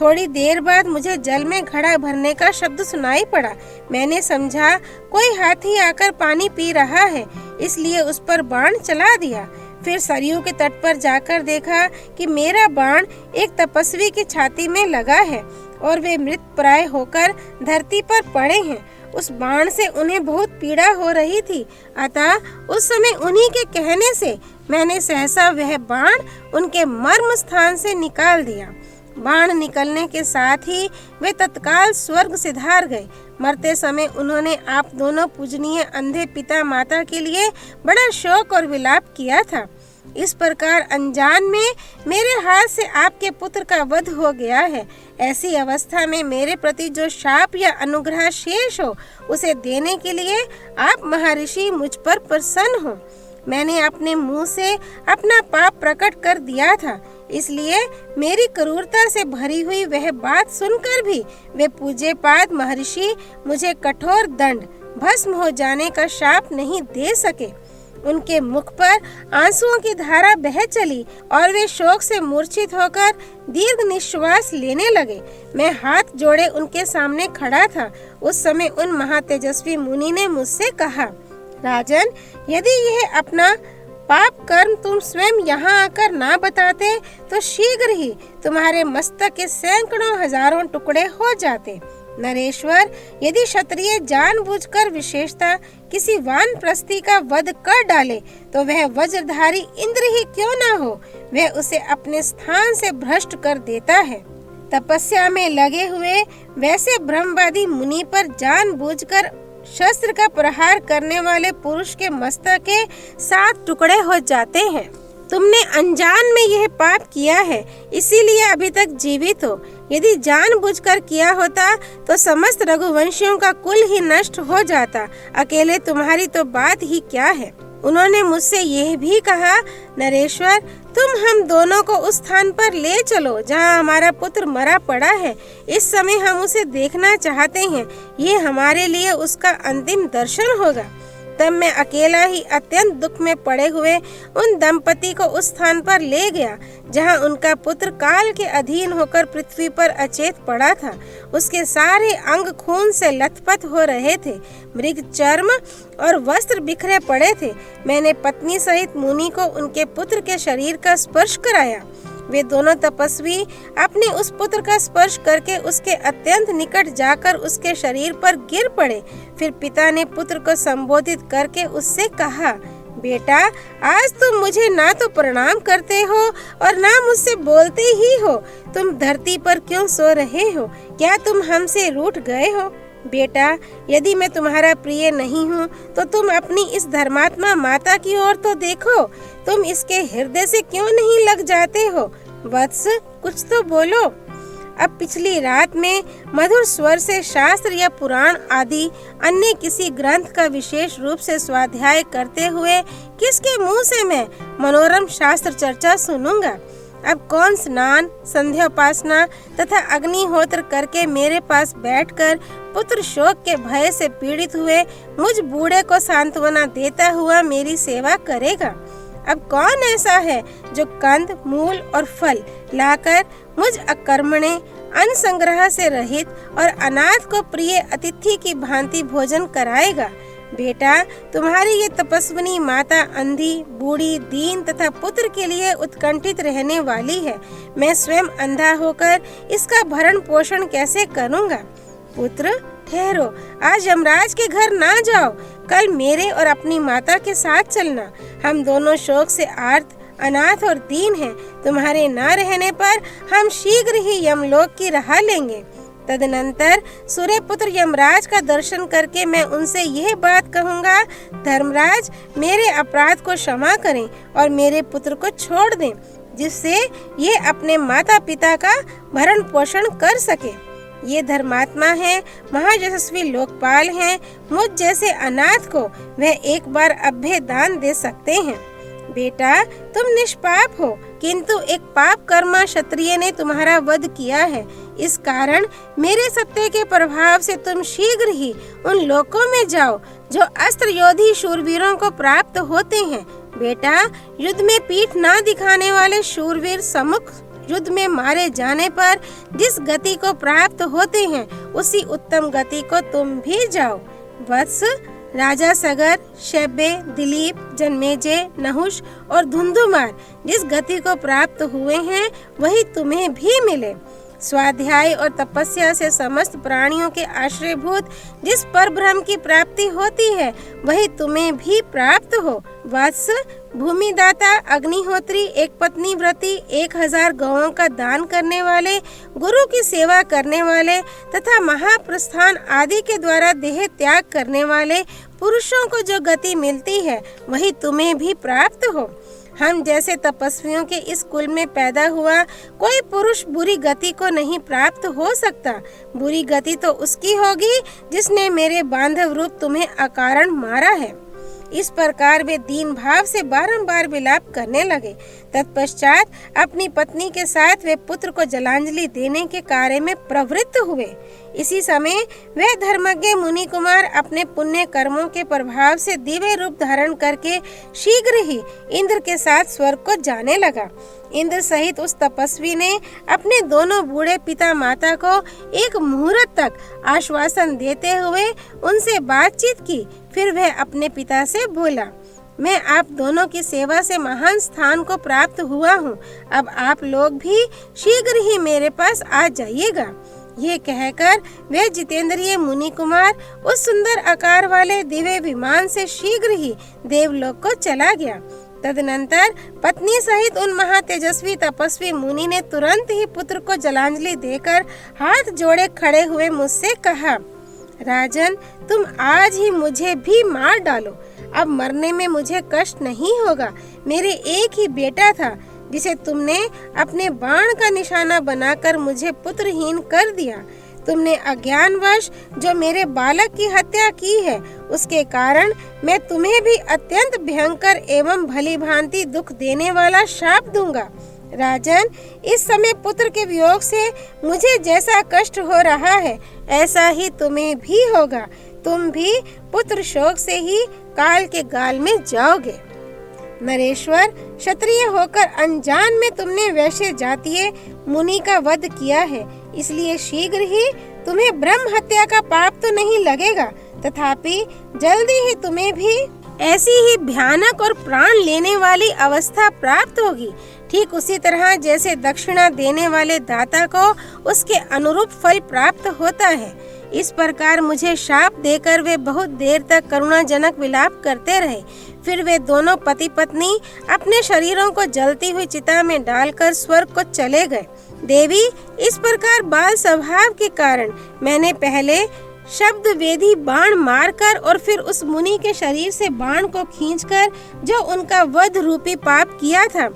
S1: थोड़ी देर बाद मुझे जल में घड़ा भरने का शब्द सुनाई पड़ा। मैंने समझा कोई हाथी आकर पानी पी रहा है, इसलिए उस पर बाण चला दिया। फिर सरयू के तट पर जाकर देखा कि मेरा बाण एक तपस्वी की छाती में लगा है और वे मृत प्राय होकर धरती पर पड़े हैं। उस बाण से उन्हें बहुत पीड़ा हो रही थी। अतः उस समय उन्हीं के कहने से मैंने सहसा वह बाण उनके मर्म स्थान से निकाल दिया। बाण निकलने के साथ ही वे तत्काल स्वर्ग सिधार गए। मरते समय उन्होंने आप दोनों पूजनीय अंधे पिता माता के लिए बड़ा शोक और विलाप किया था। इस प्रकार अनजान में मेरे हाथ से आपके पुत्र का वध हो गया है। ऐसी अवस्था में मेरे प्रति जो शाप या अनुग्रह शेष हो उसे देने के लिए आप महर्षि मुझ पर प्रसन्न हो। मैंने अपने मुंह से अपना पाप प्रकट कर दिया था, इसलिए मेरी क्रूरता से भरी हुई वह बात सुनकर भी वे पूज्य पाद महर्षि मुझे कठोर दंड, भस्म हो जाने का शाप नहीं दे सके। उनके मुख पर आंसुओं की धारा बह चली और वे शोक से मूर्छित होकर दीर्घ निश्वास लेने लगे। मैं हाथ जोड़े उनके सामने खड़ा था। उस समय उन महातेजस्वी मुनि ने मुझसे कहा, राजन, यदि यह अपना पाप कर्म तुम स्वयं यहाँ आकर ना बताते तो शीघ्र ही तुम्हारे मस्तक के सैकड़ों हजारों टुकड़े हो जाते। नरेश्वर, यदि क्षत्रिय जानबूझकर विशेषता किसी वानप्रस्थी का वध कर डाले तो वह वज्रधारी इंद्र ही क्यों ना हो, वह उसे अपने स्थान से भ्रष्ट कर देता है। तपस्या में लगे हुए वैसे ब्रह्मवादी मुनि पर जानबूझकर शस्त्र का प्रहार करने वाले पुरुष के मस्तक के 7 टुकड़े हो जाते हैं। तुमने अनजान में यह पाप किया है, इसीलिए अभी तक जीवित हो। यदि जानबूझकर किया होता तो समस्त रघुवंशियों का कुल ही नष्ट हो जाता। अकेले तुम्हारी तो बात ही क्या है। उन्होंने मुझसे यह भी कहा, नरेश्वर, तुम हम दोनों को उस स्थान पर ले चलो जहाँ हमारा पुत्र मरा पड़ा है। इस समय हम उसे देखना चाहते हैं। ये हमारे लिए उसका अंतिम दर्शन होगा। तब मैं अकेला ही अत्यंत दुख में पड़े हुए उन दंपति को उस स्थान पर ले गया जहाँ उनका पुत्र काल के अधीन होकर पृथ्वी पर अचेत पड़ा था। उसके सारे अंग खून से लथपथ हो रहे थे, मृग चर्म और वस्त्र बिखरे पड़े थे। मैंने पत्नी सहित मुनि को उनके पुत्र के शरीर का स्पर्श कराया। वे दोनों तपस्वी अपने उस पुत्र का स्पर्श करके उसके अत्यंत निकट जाकर उसके शरीर पर गिर पड़े। फिर पिता ने पुत्र को संबोधित करके उससे कहा, बेटा, आज तुम मुझे ना तो प्रणाम करते हो और ना मुझसे बोलते ही हो। तुम धरती पर क्यों सो रहे हो? क्या तुम हमसे रूठ गए हो? बेटा, यदि मैं तुम्हारा प्रिय नहीं हूँ तो तुम अपनी इस धर्मात्मा माता की ओर तो देखो। तुम इसके हृदय से क्यों नहीं लग जाते हो? वत्स, कुछ तो बोलो। अब पिछली रात में मधुर स्वर से शास्त्र या पुराण आदि अन्य किसी ग्रंथ का विशेष रूप से स्वाध्याय करते हुए किसके मुंह से मैं मनोरम शास्त्र चर्चा सुनूंगा? अब कौन स्नान, संध्योपासना तथा अग्निहोत्र करके मेरे पास बैठकर पुत्र शोक के भय से पीड़ित हुए मुझ बूढ़े को सांत्वना देता हुआ मेरी सेवा करेगा? अब कौन ऐसा है जो कंद, मूल और फल लाकर मुझ अकर्मण्य, अन्न संग्रह से रहित और अनाथ को प्रिय अतिथि की भांति भोजन कराएगा? बेटा, तुम्हारी ये तपस्विनी माता अंधी, बूढ़ी, दीन तथा पुत्र के लिए उत्कंठित रहने वाली है। मैं स्वयं अंधा होकर इसका भरण पोषण कैसे करूँगा? पुत्र, ठहरो, आज यमराज के घर ना जाओ। कल मेरे और अपनी माता के साथ चलना। हम दोनों शोक से आर्त, अनाथ और दीन हैं। तुम्हारे न रहने पर हम शीघ्र ही यमलोक की राह लेंगे। तदनंतर सूर्य पुत्र यमराज का दर्शन करके मैं उनसे यह बात कहूँगा, धर्मराज, मेरे अपराध को क्षमा करें और मेरे पुत्र को छोड़ दें, जिससे ये अपने माता पिता का भरण पोषण कर सके। ये धर्मात्मा है, महायशस्वी लोकपाल हैं। मुझ जैसे अनाथ को वह एक बार अभय दान दे सकते हैं। बेटा, तुम निष्पाप हो, किंतु एक पाप कर्मा क्षत्रिय ने तुम्हारा वध किया है। इस कारण मेरे सत्य के प्रभाव से तुम शीघ्र ही उन लोकों में जाओ जो अस्त्र योधी शूरवीरों को प्राप्त होते हैं। बेटा, युद्ध में पीठ ना दिखाने वाले शूरवीर सम्मुख युद्ध में मारे जाने पर जिस गति को प्राप्त होते हैं, उसी उत्तम गति को तुम भी जाओ। वत्स, राजा सगर, शैब्य, दिलीप, जन्मेजय, नहुष और धुंधुमार जिस गति को प्राप्त हुए हैं, वही तुम्हें भी मिले। स्वाध्याय और तपस्या से समस्त प्राणियों के आश्रयभूत जिस परब्रह्म की प्राप्ति होती है, वही तुम्हें भी प्राप्त हो। वत्स, भूमिदाता, अग्निहोत्री, एक पत्नी व्रती, 1000 गौओं का दान करने वाले, गुरु की सेवा करने वाले तथा महाप्रस्थान आदि के द्वारा देह त्याग करने वाले पुरुषों को जो गति मिलती है, वही तुम्हें भी प्राप्त हो। हम जैसे तपस्वियों के इस कुल में पैदा हुआ कोई पुरुष बुरी गति को नहीं प्राप्त हो सकता। बुरी गति तो उसकी होगी जिसने मेरे बांधव रूप तुम्हें अकारण मारा है। इस प्रकार वे दीन भाव से बारंबार विलाप करने लगे। तत्पश्चात अपनी पत्नी के साथ वे पुत्र को जलांजलि देने के कार्य में प्रवृत्त हुए। इसी समय वह धर्मज्ञ मुनि कुमार अपने पुण्य कर्मों के प्रभाव से दिव्य रूप धारण करके शीघ्र ही इंद्र के साथ स्वर्ग को जाने लगा। इंद्र सहित उस तपस्वी ने अपने दोनों बूढ़े पिता माता को एक मुहूर्त तक आश्वासन देते हुए उनसे बातचीत की। फिर वह अपने पिता से बोला, मैं आप दोनों की सेवा से महान स्थान को प्राप्त हुआ हूँ। अब आप लोग भी शीघ्र ही मेरे पास आ जाइएगा। ये कहकर वह जितेंद्रिय मुनि कुमार उस सुंदर आकार वाले दिव्य विमान से शीघ्र ही देवलोक को चला गया। तदनंतर पत्नी सहित उन महातेजस्वी तपस्वी मुनि ने तुरंत ही पुत्र को जलांजलि देकर हाथ जोड़े खड़े हुए मुझसे कहा, राजन, तुम आज ही मुझे भी मार डालो। अब मरने में मुझे कष्ट नहीं होगा। मेरे एक ही बेटा था जिसे तुमने अपने बाण का निशाना बनाकर मुझे पुत्रहीन कर दिया। तुमने अज्ञानवश जो मेरे बालक की हत्या की है, उसके कारण मैं तुम्हें भी अत्यंत भयंकर एवं भली भांति दुख देने वाला शाप दूंगा। राजन, इस समय पुत्र के वियोग से मुझे जैसा कष्ट हो रहा है, ऐसा ही तुम्हें भी होगा। तुम भी पुत्र शोक से ही काल के गाल में जाओगे। नरेश्वर, क्षत्रिय होकर अनजान में तुमने वैश्य जातीय मुनि का वध किया है, इसलिए शीघ्र ही तुम्हें ब्रह्म हत्या का पाप तो नहीं लगेगा, तथापि जल्दी ही तुम्हें भी ऐसी ही भयानक और प्राण लेने वाली अवस्था प्राप्त होगी। ठीक उसी तरह जैसे दक्षिणा देने वाले दाता को उसके अनुरूप फल प्राप्त होता है। इस प्रकार मुझे शाप देकर वे बहुत देर तक करुणाजनक विलाप करते रहे। फिर वे दोनों पति पत्नी अपने शरीरों को जलती हुई चिता में डालकर स्वर्ग को चले गए। देवी, इस प्रकार बाल स्वभाव के कारण मैंने पहले शब्द वेदी बाण मारकर और फिर उस मुनि के शरीर से बाण को खींचकर जो उनका वध रूपी पाप किया था,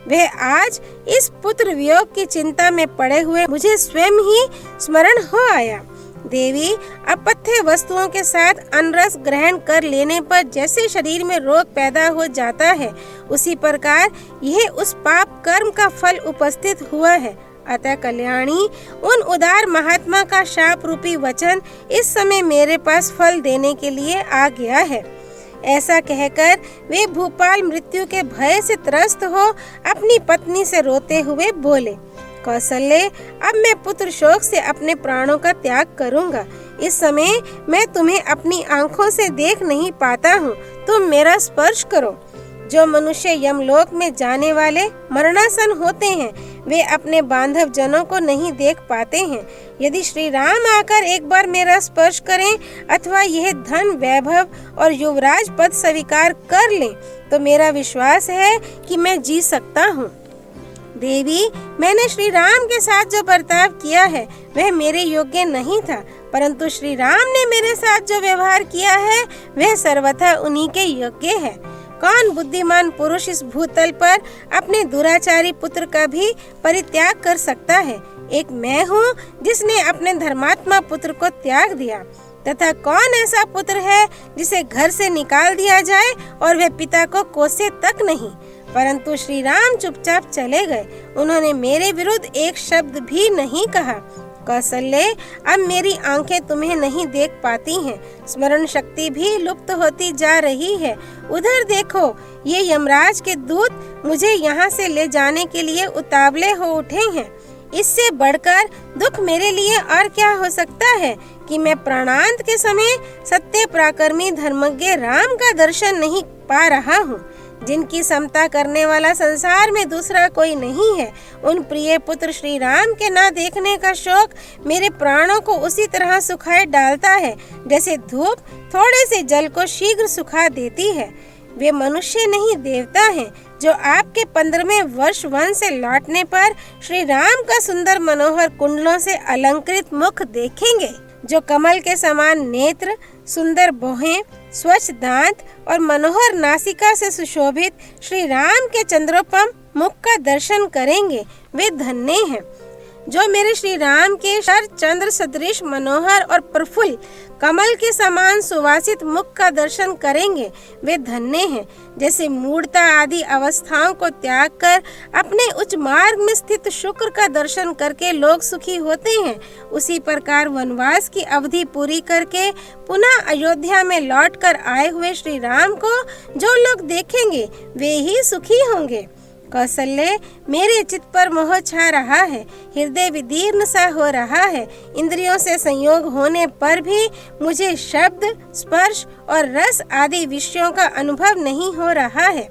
S1: वह आज इस पुत्र वियोग की चिंता में पड़े हुए मुझे स्वयं ही स्मरण हो आया। देवी, अपथ्य वस्तुओं के साथ अनरस ग्रहण कर लेने पर जैसे शरीर में रोग पैदा हो जाता है, उसी प्रकार यह उस पाप कर्म का फल उपस्थित हुआ है। अतः कल्याणी, उन उदार महात्मा का शाप रूपी वचन इस समय मेरे पास फल देने के लिए आ गया है। ऐसा कहकर वे भूपाल मृत्यु के भय से त्रस्त हो अपनी पत्नी से रोते हुए बोले, कौसल्य, अब मैं पुत्र शोक से अपने प्राणों का त्याग करूंगा। इस समय मैं तुम्हें अपनी आंखों से देख नहीं पाता हूँ, तुम मेरा स्पर्श करो। जो मनुष्य यमलोक में जाने वाले मरणासन होते हैं, वे अपने बांधव जनों को नहीं देख पाते हैं। यदि श्री राम आकर एक बार मेरा स्पर्श करें अथवा यह धन वैभव और युवराज पद स्वीकार कर लें, तो मेरा विश्वास है कि मैं जी सकता हूँ। देवी, मैंने श्री राम के साथ जो बर्ताव किया है वह मेरे योग्य नहीं था, परंतु श्री राम ने मेरे साथ जो व्यवहार किया है वह सर्वथा उन्हीं के योग्य है। कौन बुद्धिमान पुरुष इस भूतल पर अपने दुराचारी पुत्र का भी परित्याग कर सकता है? एक मैं हूँ जिसने अपने धर्मात्मा पुत्र को त्याग दिया। तथा कौन ऐसा पुत्र है जिसे घर से निकाल दिया जाए और वह पिता को कोसे तक नहीं? परंतु श्री राम चुपचाप चले गए, उन्होंने मेरे विरुद्ध एक शब्द भी नहीं कहा। कौसल्य, अब मेरी आंखें तुम्हें नहीं देख पाती हैं, स्मरण शक्ति भी लुप्त होती जा रही है। उधर देखो, ये यमराज के दूत मुझे यहाँ से ले जाने के लिए उतावले हो उठे हैं। इससे बढ़कर दुख मेरे लिए और क्या हो सकता है कि मैं प्राणांत के समय सत्य पराक्रमी धर्मज्ञ राम का दर्शन नहीं पा रहा हूँ, जिनकी समता करने वाला संसार में दूसरा कोई नहीं है। उन प्रिय पुत्र श्री राम के न देखने का शोक मेरे प्राणों को उसी तरह सुखाए डालता है जैसे धूप थोड़े से जल को शीघ्र सुखा देती है। वे मनुष्य नहीं देवता हैं, जो आपके 15वें वर्ष वन से लौटने पर श्री राम का सुंदर मनोहर कुंडलों से अलंकृत मुख देखेंगे, जो कमल के समान नेत्र, सुंदर भौहें, स्वच्छ दांत और मनोहर नासिका से सुशोभित श्री राम के चंद्रोपम मुख का दर्शन करेंगे, वे धन्य हैं। जो मेरे श्री राम के शर चंद्र सदृश मनोहर और प्रफुल्ल कमल के समान सुवासित मुख का दर्शन करेंगे, वे धन्य हैं। जैसे मूढ़ता आदि अवस्थाओं को त्याग कर अपने उच्च मार्ग में स्थित शुक्र का दर्शन करके लोग सुखी होते हैं, उसी प्रकार वनवास की अवधि पूरी करके पुनः अयोध्या में लौटकर आए हुए श्री राम को जो लोग देखेंगे वे ही सुखी होंगे। कौसल्य, मेरे चित्त पर मोह छा रहा है, हृदय विदीर्ण सा हो रहा है। इंद्रियों से संयोग होने पर भी मुझे शब्द, स्पर्श और रस आदि विषयों का अनुभव नहीं हो रहा है।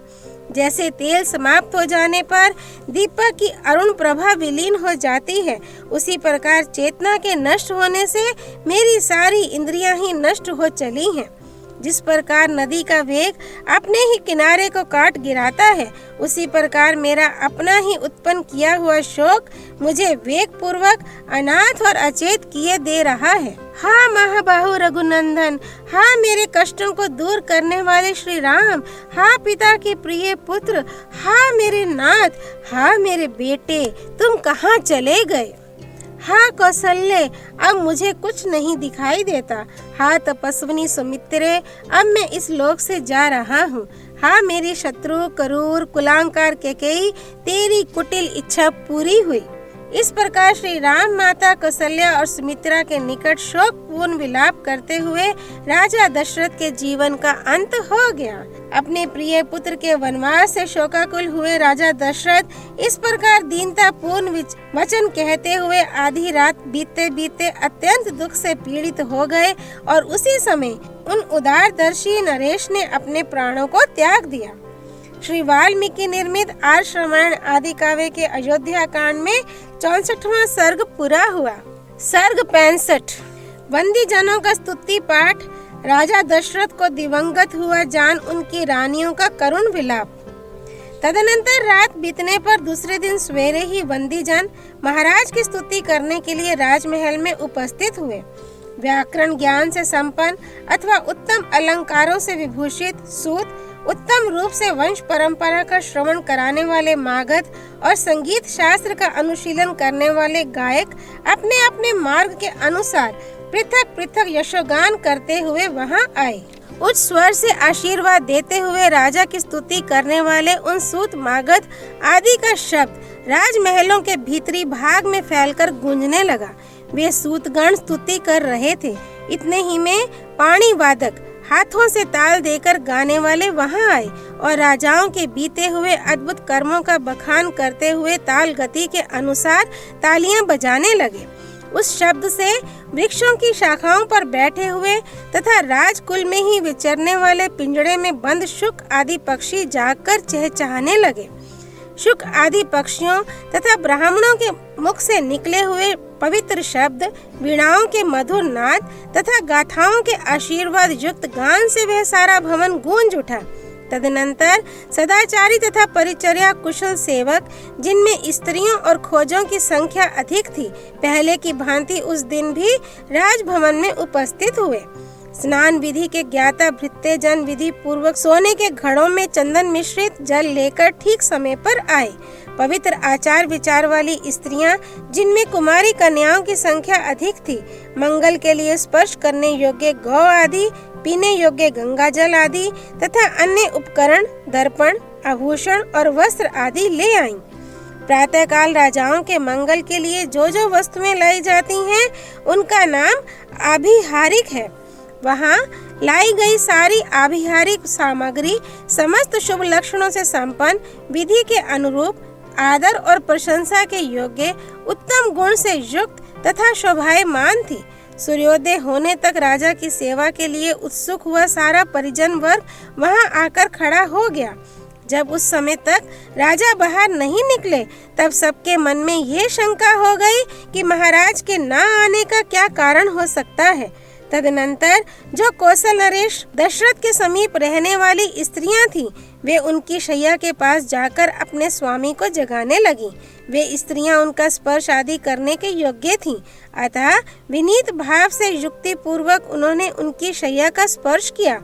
S1: जैसे तेल समाप्त हो जाने पर दीपक की अरुण प्रभा विलीन हो जाती है, उसी प्रकार चेतना के नष्ट होने से मेरी सारी इंद्रियां ही नष्ट हो चली हैं। जिस प्रकार नदी का वेग अपने ही किनारे को काट गिराता है, उसी प्रकार मेरा अपना ही उत्पन्न किया हुआ शोक मुझे वेग पूर्वक अनाथ और अचेत किए दे रहा है। हाँ महाबाहु रघुनंदन, हाँ मेरे कष्टों को दूर करने वाले श्री राम, हाँ पिता के प्रिय पुत्र, हाँ मेरे नाथ, हाँ मेरे बेटे, तुम कहाँ चले गए? हाँ कौशल्य, अब मुझे कुछ नहीं दिखाई देता। हाँ तपस्विनी सुमित्रे, अब मैं इस लोक से जा रहा हूँ। हाँ मेरी शत्रु करूर कुलांकार कैकेयी, तेरी कुटिल इच्छा पूरी हुई। इस प्रकार श्री राम माता कौशल्या और सुमित्रा के निकट शोकपूर्ण विलाप करते हुए राजा दशरथ के जीवन का अंत हो गया। अपने प्रिय पुत्र के वनवास से शोकाकुल हुए राजा दशरथ इस प्रकार दीनता पूर्ण वचन कहते हुए आधी रात बीतते बीतते अत्यंत दुख से पीड़ित हो गए और उसी समय उन उदारदर्शी नरेश ने अपने प्राणों को त्याग दिया। श्री वाल्मीकि निर्मित आर्ष रामायण आदि काव्य के अयोध्या कांड में 64वां सर्ग पूरा हुआ। सर्ग 65। बंदी जनों का स्तुति पाठ। राजा दशरथ को दिवंगत हुआ जान उनकी रानियों का करुण विलाप। तदनंतर रात बीतने पर दूसरे दिन सवेरे ही बंदी जन महाराज की स्तुति करने के लिए राजमहल में उपस्थित हुए। व्याकरण ज्ञान से संपन्न अथवा उत्तम अलंकारों से विभूषित सूत, उत्तम रूप से वंश परंपरा का श्रवण कराने वाले मागध और संगीत शास्त्र का अनुशीलन करने वाले गायक अपने अपने मार्ग के अनुसार पृथक पृथक यशोगान करते हुए वहां आए। उच्च स्वर से आशीर्वाद देते हुए राजा की स्तुति करने वाले उन सूत, मागध आदि का शब्द राजमहलों के भीतरी भाग में फैलकर गूंजने लगा। वे सूतगण स्तुति कर रहे थे। इतने ही में पाणी वादक हाथों से ताल देकर गाने वाले वहां आए और राजाओं के बीते हुए अद्भुत कर्मों का बखान करते हुए ताल गति के अनुसार तालियां बजाने लगे। उस शब्द से वृक्षों की शाखाओं पर बैठे हुए तथा राजकुल में ही विचरने वाले पिंजड़े में बंद शुक आदि पक्षी जागकर चहचहाने लगे। शुक आदि पक्षियों तथा ब्राह्मणों के मुख से निकले हुए पवित्र शब्द, वीणाओं के मधुर नाद तथा गाथाओं के आशीर्वाद युक्त गान से वह सारा भवन गूंज उठा। तदनंतर सदाचारी तथा परिचर्या कुशल सेवक, जिनमें स्त्रियों और खोजों की संख्या अधिक थी, पहले की भांति उस दिन भी राजभवन में उपस्थित हुए। स्नान विधि के ज्ञाता भृत्य जन विधि पूर्वक सोने के घड़ों में चंदन मिश्रित जल लेकर ठीक समय पर आए। पवित्र आचार विचार वाली स्त्रियां, जिनमें कुमारी कन्याओं की संख्या अधिक थी, मंगल के लिए स्पर्श करने योग्य गौ आदि, पीने योग्य गंगा जल आदि तथा अन्य उपकरण, दर्पण, आभूषण और वस्त्र आदि ले आईं। प्रातः काल राजाओं के मंगल के लिए जो जो वस्तुएं लाई जाती हैं, उनका नाम आभिहारिक है। वहाँ लाई गई सारी आभिहारिक सामग्री समस्त शुभ लक्षणों से संपन्न, विधि के अनुरूप, आदर और प्रशंसा के योग्य, उत्तम गुण से युक्त तथा शोभायमान थी। सूर्योदय होने तक राजा की सेवा के लिए उत्सुक हुआ सारा परिजन वर्ग वहां आकर खड़ा हो गया। जब उस समय तक राजा बाहर नहीं निकले, तब सबके मन में ये शंका हो गई कि महाराज के न आने का क्या कारण हो सकता है। तदनंतर जो कौशल नरेश दशरथ के समीप रहने वाली स्त्रियां थीं, वे उनकी शैया के पास जाकर अपने स्वामी को जगाने लगी। वे स्त्रियां उनका स्पर्श आदि करने के योग्य थीं, अतः विनीत भाव से युक्ति पूर्वक उन्होंने उनकी शैया का स्पर्श किया।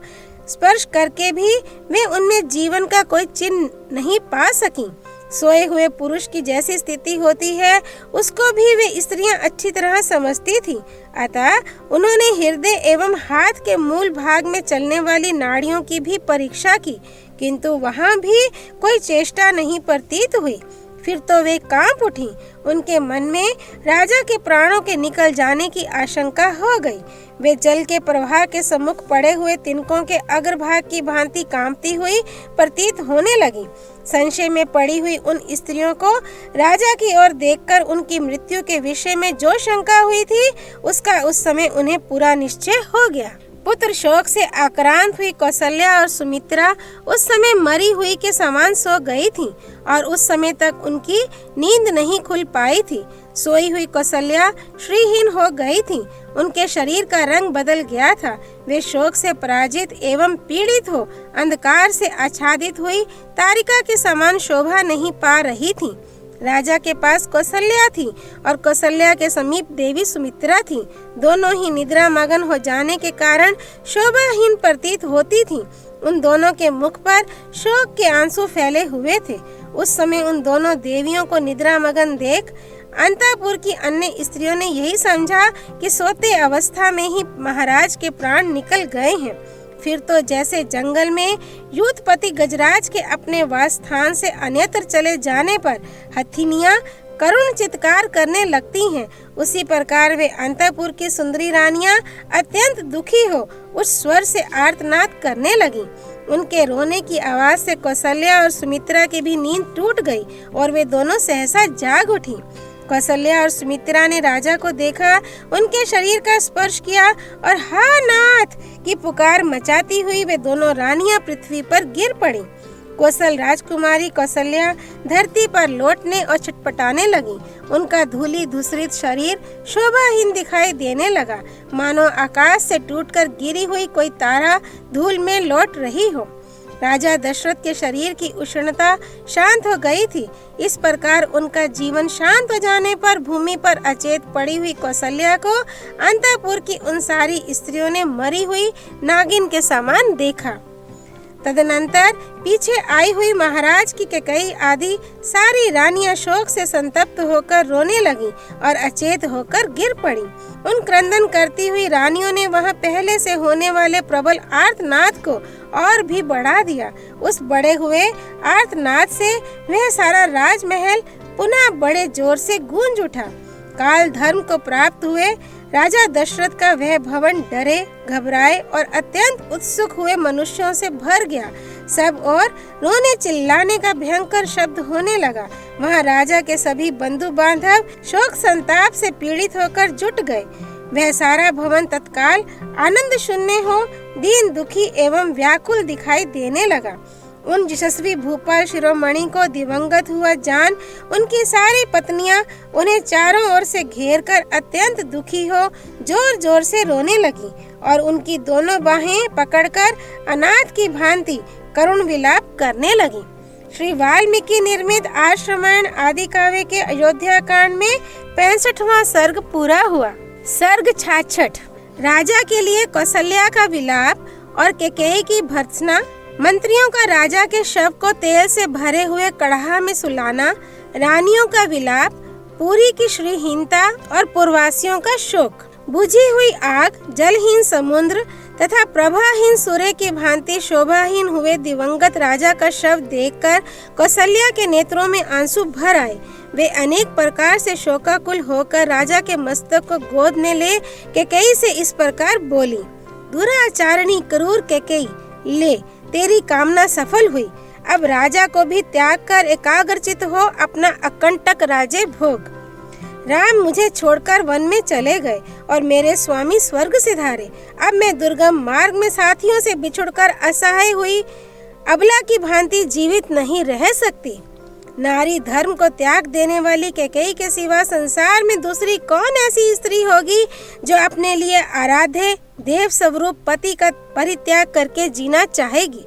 S1: स्पर्श करके भी वे उनमें जीवन का कोई चिन्ह नहीं पा सकी। सोए हुए पुरुष की जैसी स्थिति होती है, उसको भी वे स्त्रियां अच्छी तरह समझती थीं। अतः उन्होंने हृदय एवं हाथ के मूल भाग में चलने वाली नाड़ियों की भी परीक्षा की, किंतु वहां भी कोई चेष्टा नहीं प्रतीत हुई। फिर तो वे कांप उठी। उनके मन में राजा के प्राणों के निकल जाने की आशंका हो गई। वे जल के प्रवाह के सम्मुख पड़े हुए तिनकों के अग्रभाग की भांति कांपती हुई प्रतीत होने लगी। संशय में पड़ी हुई उन स्त्रियों को राजा की ओर देखकर उनकी मृत्यु के विषय में जो शंका हुई थी, उसका उस समय उन्हें पूरा निश्चय हो गया। पुत्र शोक से आक्रांत हुई कौशल्या और सुमित्रा उस समय मरी हुई के समान सो गई थीं और उस समय तक उनकी नींद नहीं खुल पाई थी। सोई हुई कौशल्या श्रीहीन हो गई थीं। उनके शरीर का रंग बदल गया था। वे शोक से पराजित एवं पीड़ित हो अंधकार से आच्छादित हुई तारिका के समान शोभा नहीं पा रही थीं। राजा के पास कौशल्या थी और कौशल्या के समीप देवी सुमित्रा थी। दोनों ही निद्रा मगन हो जाने के कारण शोभाहीन प्रतीत होती थी। उन दोनों के मुख पर शोक के आंसू फैले हुए थे। उस समय उन दोनों देवियों को निद्रा मगन देख अंतःपुर की अन्य स्त्रियों ने यही समझा कि सोते अवस्था में ही महाराज के प्राण निकल गए हैं। फिर तो जैसे जंगल में यूथपति गजराज के अपने वास स्थान से अन्यत्र चले जाने पर हथिनियां करुण चित्कार करने लगती हैं, उसी प्रकार वे अंतःपुर की सुंदरी रानियां अत्यंत दुखी हो उस स्वर से आर्तनाद करने लगी। उनके रोने की आवाज से कौशल्या और सुमित्रा की भी नींद टूट गई और वे दोनों सहसा जाग उठी। कौशल्या और सुमित्रा ने राजा को देखा, उनके शरीर का स्पर्श किया और हा नाथ की पुकार मचाती हुई वे दोनों रानियां पृथ्वी पर गिर पड़ी। कौशल राजकुमारी कौशल्या धरती पर लौटने और छटपटाने लगी। उनका धूली धूसरित शरीर शोभाहीन दिखाई देने लगा, मानो आकाश से टूटकर गिरी हुई कोई तारा धूल में लौट रही हो। राजा दशरथ के शरीर की उष्णता शांत हो गई थी। इस प्रकार उनका जीवन शांत हो जाने पर भूमि पर अचेत पड़ी हुई कौशल्या को अंतःपुर की उन सारी स्त्रियों ने मरी हुई नागिन के समान देखा। तदनंतर पीछे आई हुई महाराज की कैकेयी आदि सारी रानियां शोक से संतप्त होकर रोने लगी और अचेत होकर गिर पड़ी। उन क्रंदन करती हुई रानियों ने वहां पहले से होने वाले प्रबल आर्तनाद को और भी बढ़ा दिया। उस बढ़े हुए आर्तनाद से वह सारा राजमहल पुनः बड़े जोर से गूंज उठा। काल धर्म को प्राप्त हुए राजा दशरथ का वह भवन डरे, घबराए और अत्यंत उत्सुक हुए मनुष्यों से भर गया। सब और रोने चिल्लाने का भयंकर शब्द होने लगा। वहाँ राजा के सभी बंधु बांधव शोक संताप से पीड़ित होकर जुट गए। वह सारा भवन तत्काल आनंद शून्य हो दीन दुखी एवं व्याकुल दिखाई देने लगा। उन यशस्वी भूपाल शिरोमणि को दिवंगत हुआ जान उनकी सारी पत्नियां उन्हें चारों ओर से घेरकर अत्यंत दुखी हो जोर जोर से रोने लगी और उनकी दोनों बाहें पकड़कर अनाथ की भांति करुण विलाप करने लगी। श्री वाल्मीकि निर्मित आश्रमण आदि काव्य के अयोध्या कांड में 65वां सर्ग पूरा हुआ। सर्ग 66 राजा के लिए कौशल्या का विलाप और कैकेयी की भर्त्सना, मंत्रियों का राजा के शव को तेल से भरे हुए कड़ाहा में सुलाना, रानियों का विलाप, पुरी की श्रीहीनता और पूर्ववासियों का शोक, बुझी हुई आग, जलहीन समुद्र तथा प्रभाहीन सूर्य की भांति शोभाहीन हुए दिवंगत राजा का शव देखकर कौशल्या के नेत्रों में आंसू भर आए। वे अनेक प्रकार से शोकाकुल होकर राजा के मस्तक को गोद में ले कैकेयी से इस प्रकार बोली, दुराचारणी क्रूर कैकेयी, ले तेरी कामना सफल हुई। अब राजा को भी त्याग कर एकाग्रचित हो अपना अकंटक राज्य भोग। राम मुझे छोड़कर वन में चले गए और मेरे स्वामी स्वर्ग सिधारे। अब मैं दुर्गम मार्ग में साथियों से बिछुड़कर असहाय हुई अबला की भांति जीवित नहीं रह सकती। नारी धर्म को त्याग देने वाली कैकेयी के सिवा संसार में दूसरी कौन ऐसी स्त्री होगी जो अपने लिए आराध्य देव स्वरूप पति का परित्याग करके जीना चाहेगी।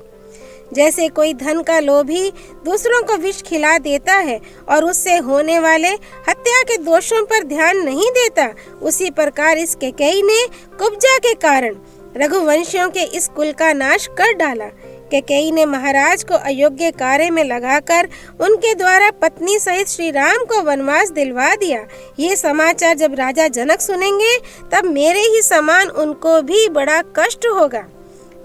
S1: जैसे कोई धन का लोभी दूसरों को विष खिला देता है और उससे होने वाले हत्या के दोषों पर ध्यान नहीं देता, उसी प्रकार इस कैकेयी ने कुब्जा के कारण रघुवंशियों के इस कुल का नाश कर डाला। कैकेयी ने महाराज को अयोग्य कार्य में लगाकर उनके द्वारा पत्नी सहित श्री राम को वनवास दिलवा दिया। ये समाचार जब राजा जनक सुनेंगे तब मेरे ही समान उनको भी बड़ा कष्ट होगा।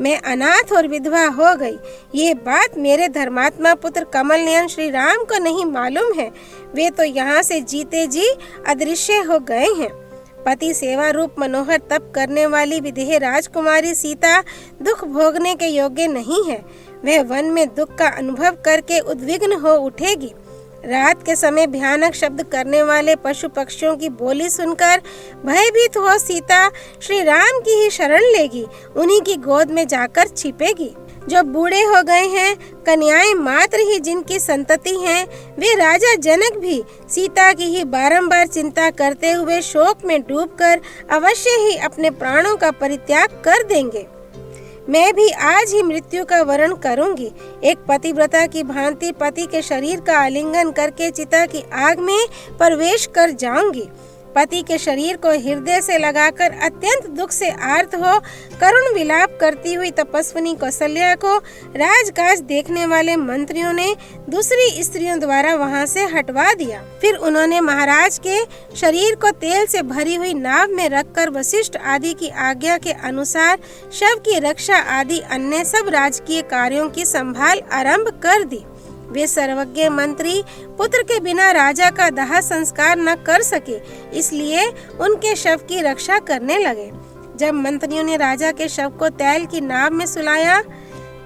S1: मैं अनाथ और विधवा हो गई। ये बात मेरे धर्मात्मा पुत्र कमल नयन श्री राम को नहीं मालूम है। वे तो यहाँ से जीते जी अदृश्य हो गए हैं। पति सेवा रूप मनोहर तप करने वाली विदेह राजकुमारी सीता दुख भोगने के योग्य नहीं है। वह वन में दुख का अनुभव करके उद्विग्न हो उठेगी। रात के समय भयानक शब्द करने वाले पशु पक्षियों की बोली सुनकर भयभीत हो सीता श्री राम की ही शरण लेगी, उन्हीं की गोद में जाकर छिपेगी। जो बूढ़े हो गए हैं, कन्याएं मात्र ही जिनकी संतति हैं, वे राजा जनक भी सीता की ही बारंबार चिंता करते हुए शोक में डूबकर अवश्य ही अपने प्राणों का परित्याग कर देंगे। मैं भी आज ही मृत्यु का वर्ण करूंगी। एक पतिव्रता की भांति पति के शरीर का आलिंगन करके चिता की आग में प्रवेश कर जाऊंगी। पति के शरीर को हृदय से लगाकर अत्यंत दुख से आर्त हो करुण विलाप करती हुई तपस्विनी कौशल्या को राजकाज देखने वाले मंत्रियों ने दूसरी स्त्रियों द्वारा वहां से हटवा दिया। फिर उन्होंने महाराज के शरीर को तेल से भरी हुई नाव में रखकर वशिष्ठ आदि की आज्ञा के अनुसार शव की रक्षा आदि अन्य सब राजकीय कार्यों की संभाल आरंभ कर दी। वे सर्वज्ञ मंत्री पुत्र के बिना राजा का दाह संस्कार न कर सके, इसलिए उनके शव की रक्षा करने लगे। जब मंत्रियों ने राजा के शव को तैल की नाव में सुलाया,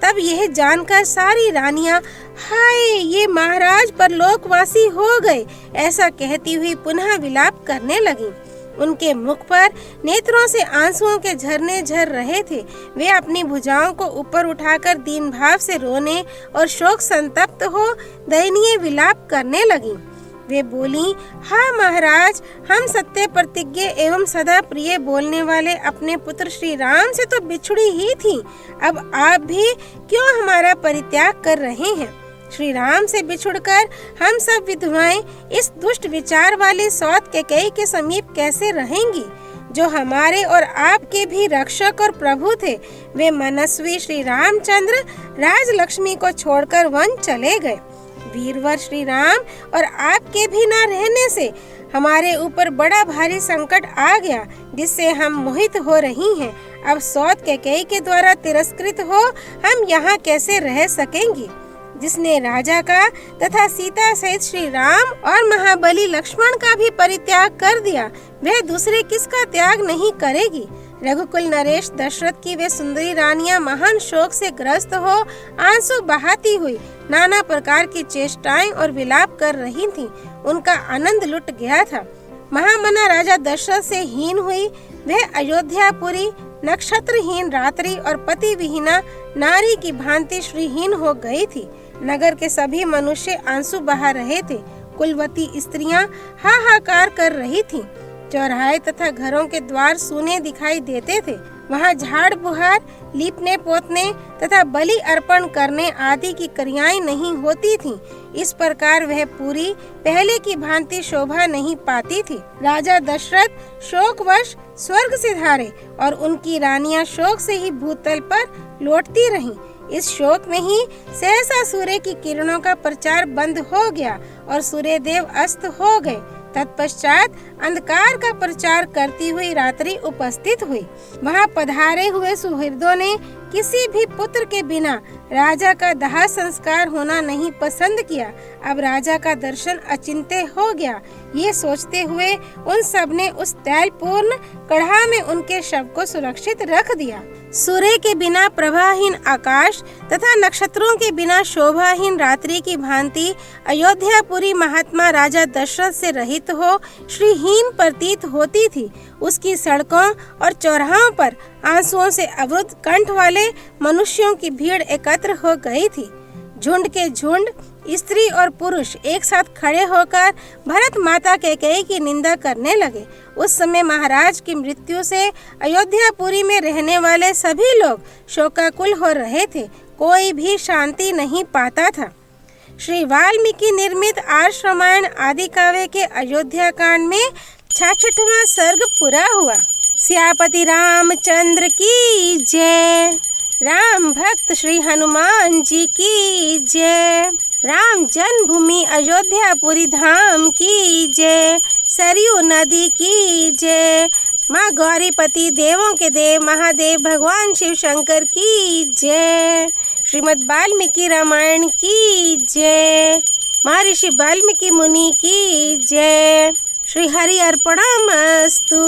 S1: तब यह जानकर सारी रानियां हाय ये महाराज परलोकवासी हो गए ऐसा कहती हुई पुनः विलाप करने लगी। उनके मुख पर नेत्रों से आंसुओं के झरने झर रहे थे। वे अपनी भुजाओं को ऊपर उठाकर दीन भाव से रोने और शोक संतप्त हो दयनीय विलाप करने लगी। वे बोली, हाँ महाराज, हम सत्य प्रतिज्ञ एवं सदा प्रिय बोलने वाले अपने पुत्र श्री राम से तो बिछुड़ी ही थी। अब आप भी क्यों हमारा परित्याग कर रहे हैं? श्री राम से बिछुड़कर हम सब विधवाएं इस दुष्ट विचार वाले सौत कैकेयी के समीप कैसे रहेंगी, जो हमारे और आपके भी रक्षक और प्रभु थे। वे मनस्वी श्री रामचंद्र राजलक्ष्मी को छोड़कर वन चले गए। वीरवर श्री राम और आपके भी न रहने से हमारे ऊपर बड़ा भारी संकट आ गया, जिससे हम मोहित हो रही हैं। अब सौत कैकेयी के द्वारा तिरस्कृत हो हम यहाँ कैसे रह सकेंगी? जिसने राजा का तथा सीता सहित श्री राम और महाबली लक्ष्मण का भी परित्याग कर दिया, वह दूसरे किसका त्याग नहीं करेगी? रघुकुल नरेश दशरथ की वे सुंदरी रानियां महान शोक से ग्रस्त हो आंसू बहाती हुई नाना प्रकार की चेष्टाएं और विलाप कर रही थीं। उनका आनंद लुट गया था। महामना राजा दशरथ से हीन हुई वह अयोध्यापुरी नक्षत्रहीन रात्रि और पति विहीना नारी की भांति श्रीहीन हो गई थी। नगर के सभी मनुष्य आंसू बहा रहे थे। कुलवती स्त्रियां हाहाकार कर रही थीं। चौराहे तथा घरों के द्वार सूने दिखाई देते थे। वहां झाड़ बुहार, लीपने पोतने तथा बलि अर्पण करने आदि की क्रियाएं नहीं होती थीं। इस प्रकार वह पूरी पहले की भांति शोभा नहीं पाती थी। राजा दशरथ शोकवश स्वर्ग से धारे और उनकी रानियां शोक से ही भूतल पर लौटती रहीं। इस शोक में ही सहसा सूर्य की किरणों का प्रचार बंद हो गया और सूर्य देव अस्त हो गए। तत्पश्चात अंधकार का प्रचार करती हुई रात्रि उपस्थित हुई। वहां पधारे हुए सुहृदों ने किसी भी पुत्र के बिना राजा का दाह संस्कार होना नहीं पसंद किया। अब राजा का दर्शन अचिंत्य हो गया। ये सोचते हुए उन सब ने उस तैलपूर्ण कढ़ा में उनके शव को सुरक्षित रख दिया। सूर्य के बिना प्रभाहीन आकाश तथा नक्षत्रों के बिना शोभाहीन रात्रि की भांति अयोध्यापुरी महात्मा राजा दशरथ से रहित हो श्रीहीन प्रतीत होती थी। उसकी सड़कों और चौराहों पर आंसुओं से अवरुद्ध कंठ वाले मनुष्यों की भीड़ एकत्र हो गई थी। झुंड के झुंड स्त्री और पुरुष एक साथ खड़े होकर भरत माता कैकेयी की निंदा करने लगे। उस समय महाराज की मृत्यु से अयोध्यापुरी में रहने वाले सभी लोग शोकाकुल हो रहे थे। कोई भी शांति नहीं पाता था। श्री वाल्मीकि निर्मित आर्ष रामायण आदि काव्य के अयोध्या कांड में 66वां सर्ग पूरा हुआ। सियापति रामचंद्र की जय। राम भक्त श्री हनुमान जी की जय। राम जन्मभूमि अयोध्यापुरी धाम की जय। सरयू नदी की जय। माँ गौरीपति देवों के देव महादेव भगवान शिव शंकर की जय। श्रीमद् वाल्मीकि रामायण की जय। महर्षि वाल्मीकि मुनि की जय। श्री हरि अर्पणमस्तु।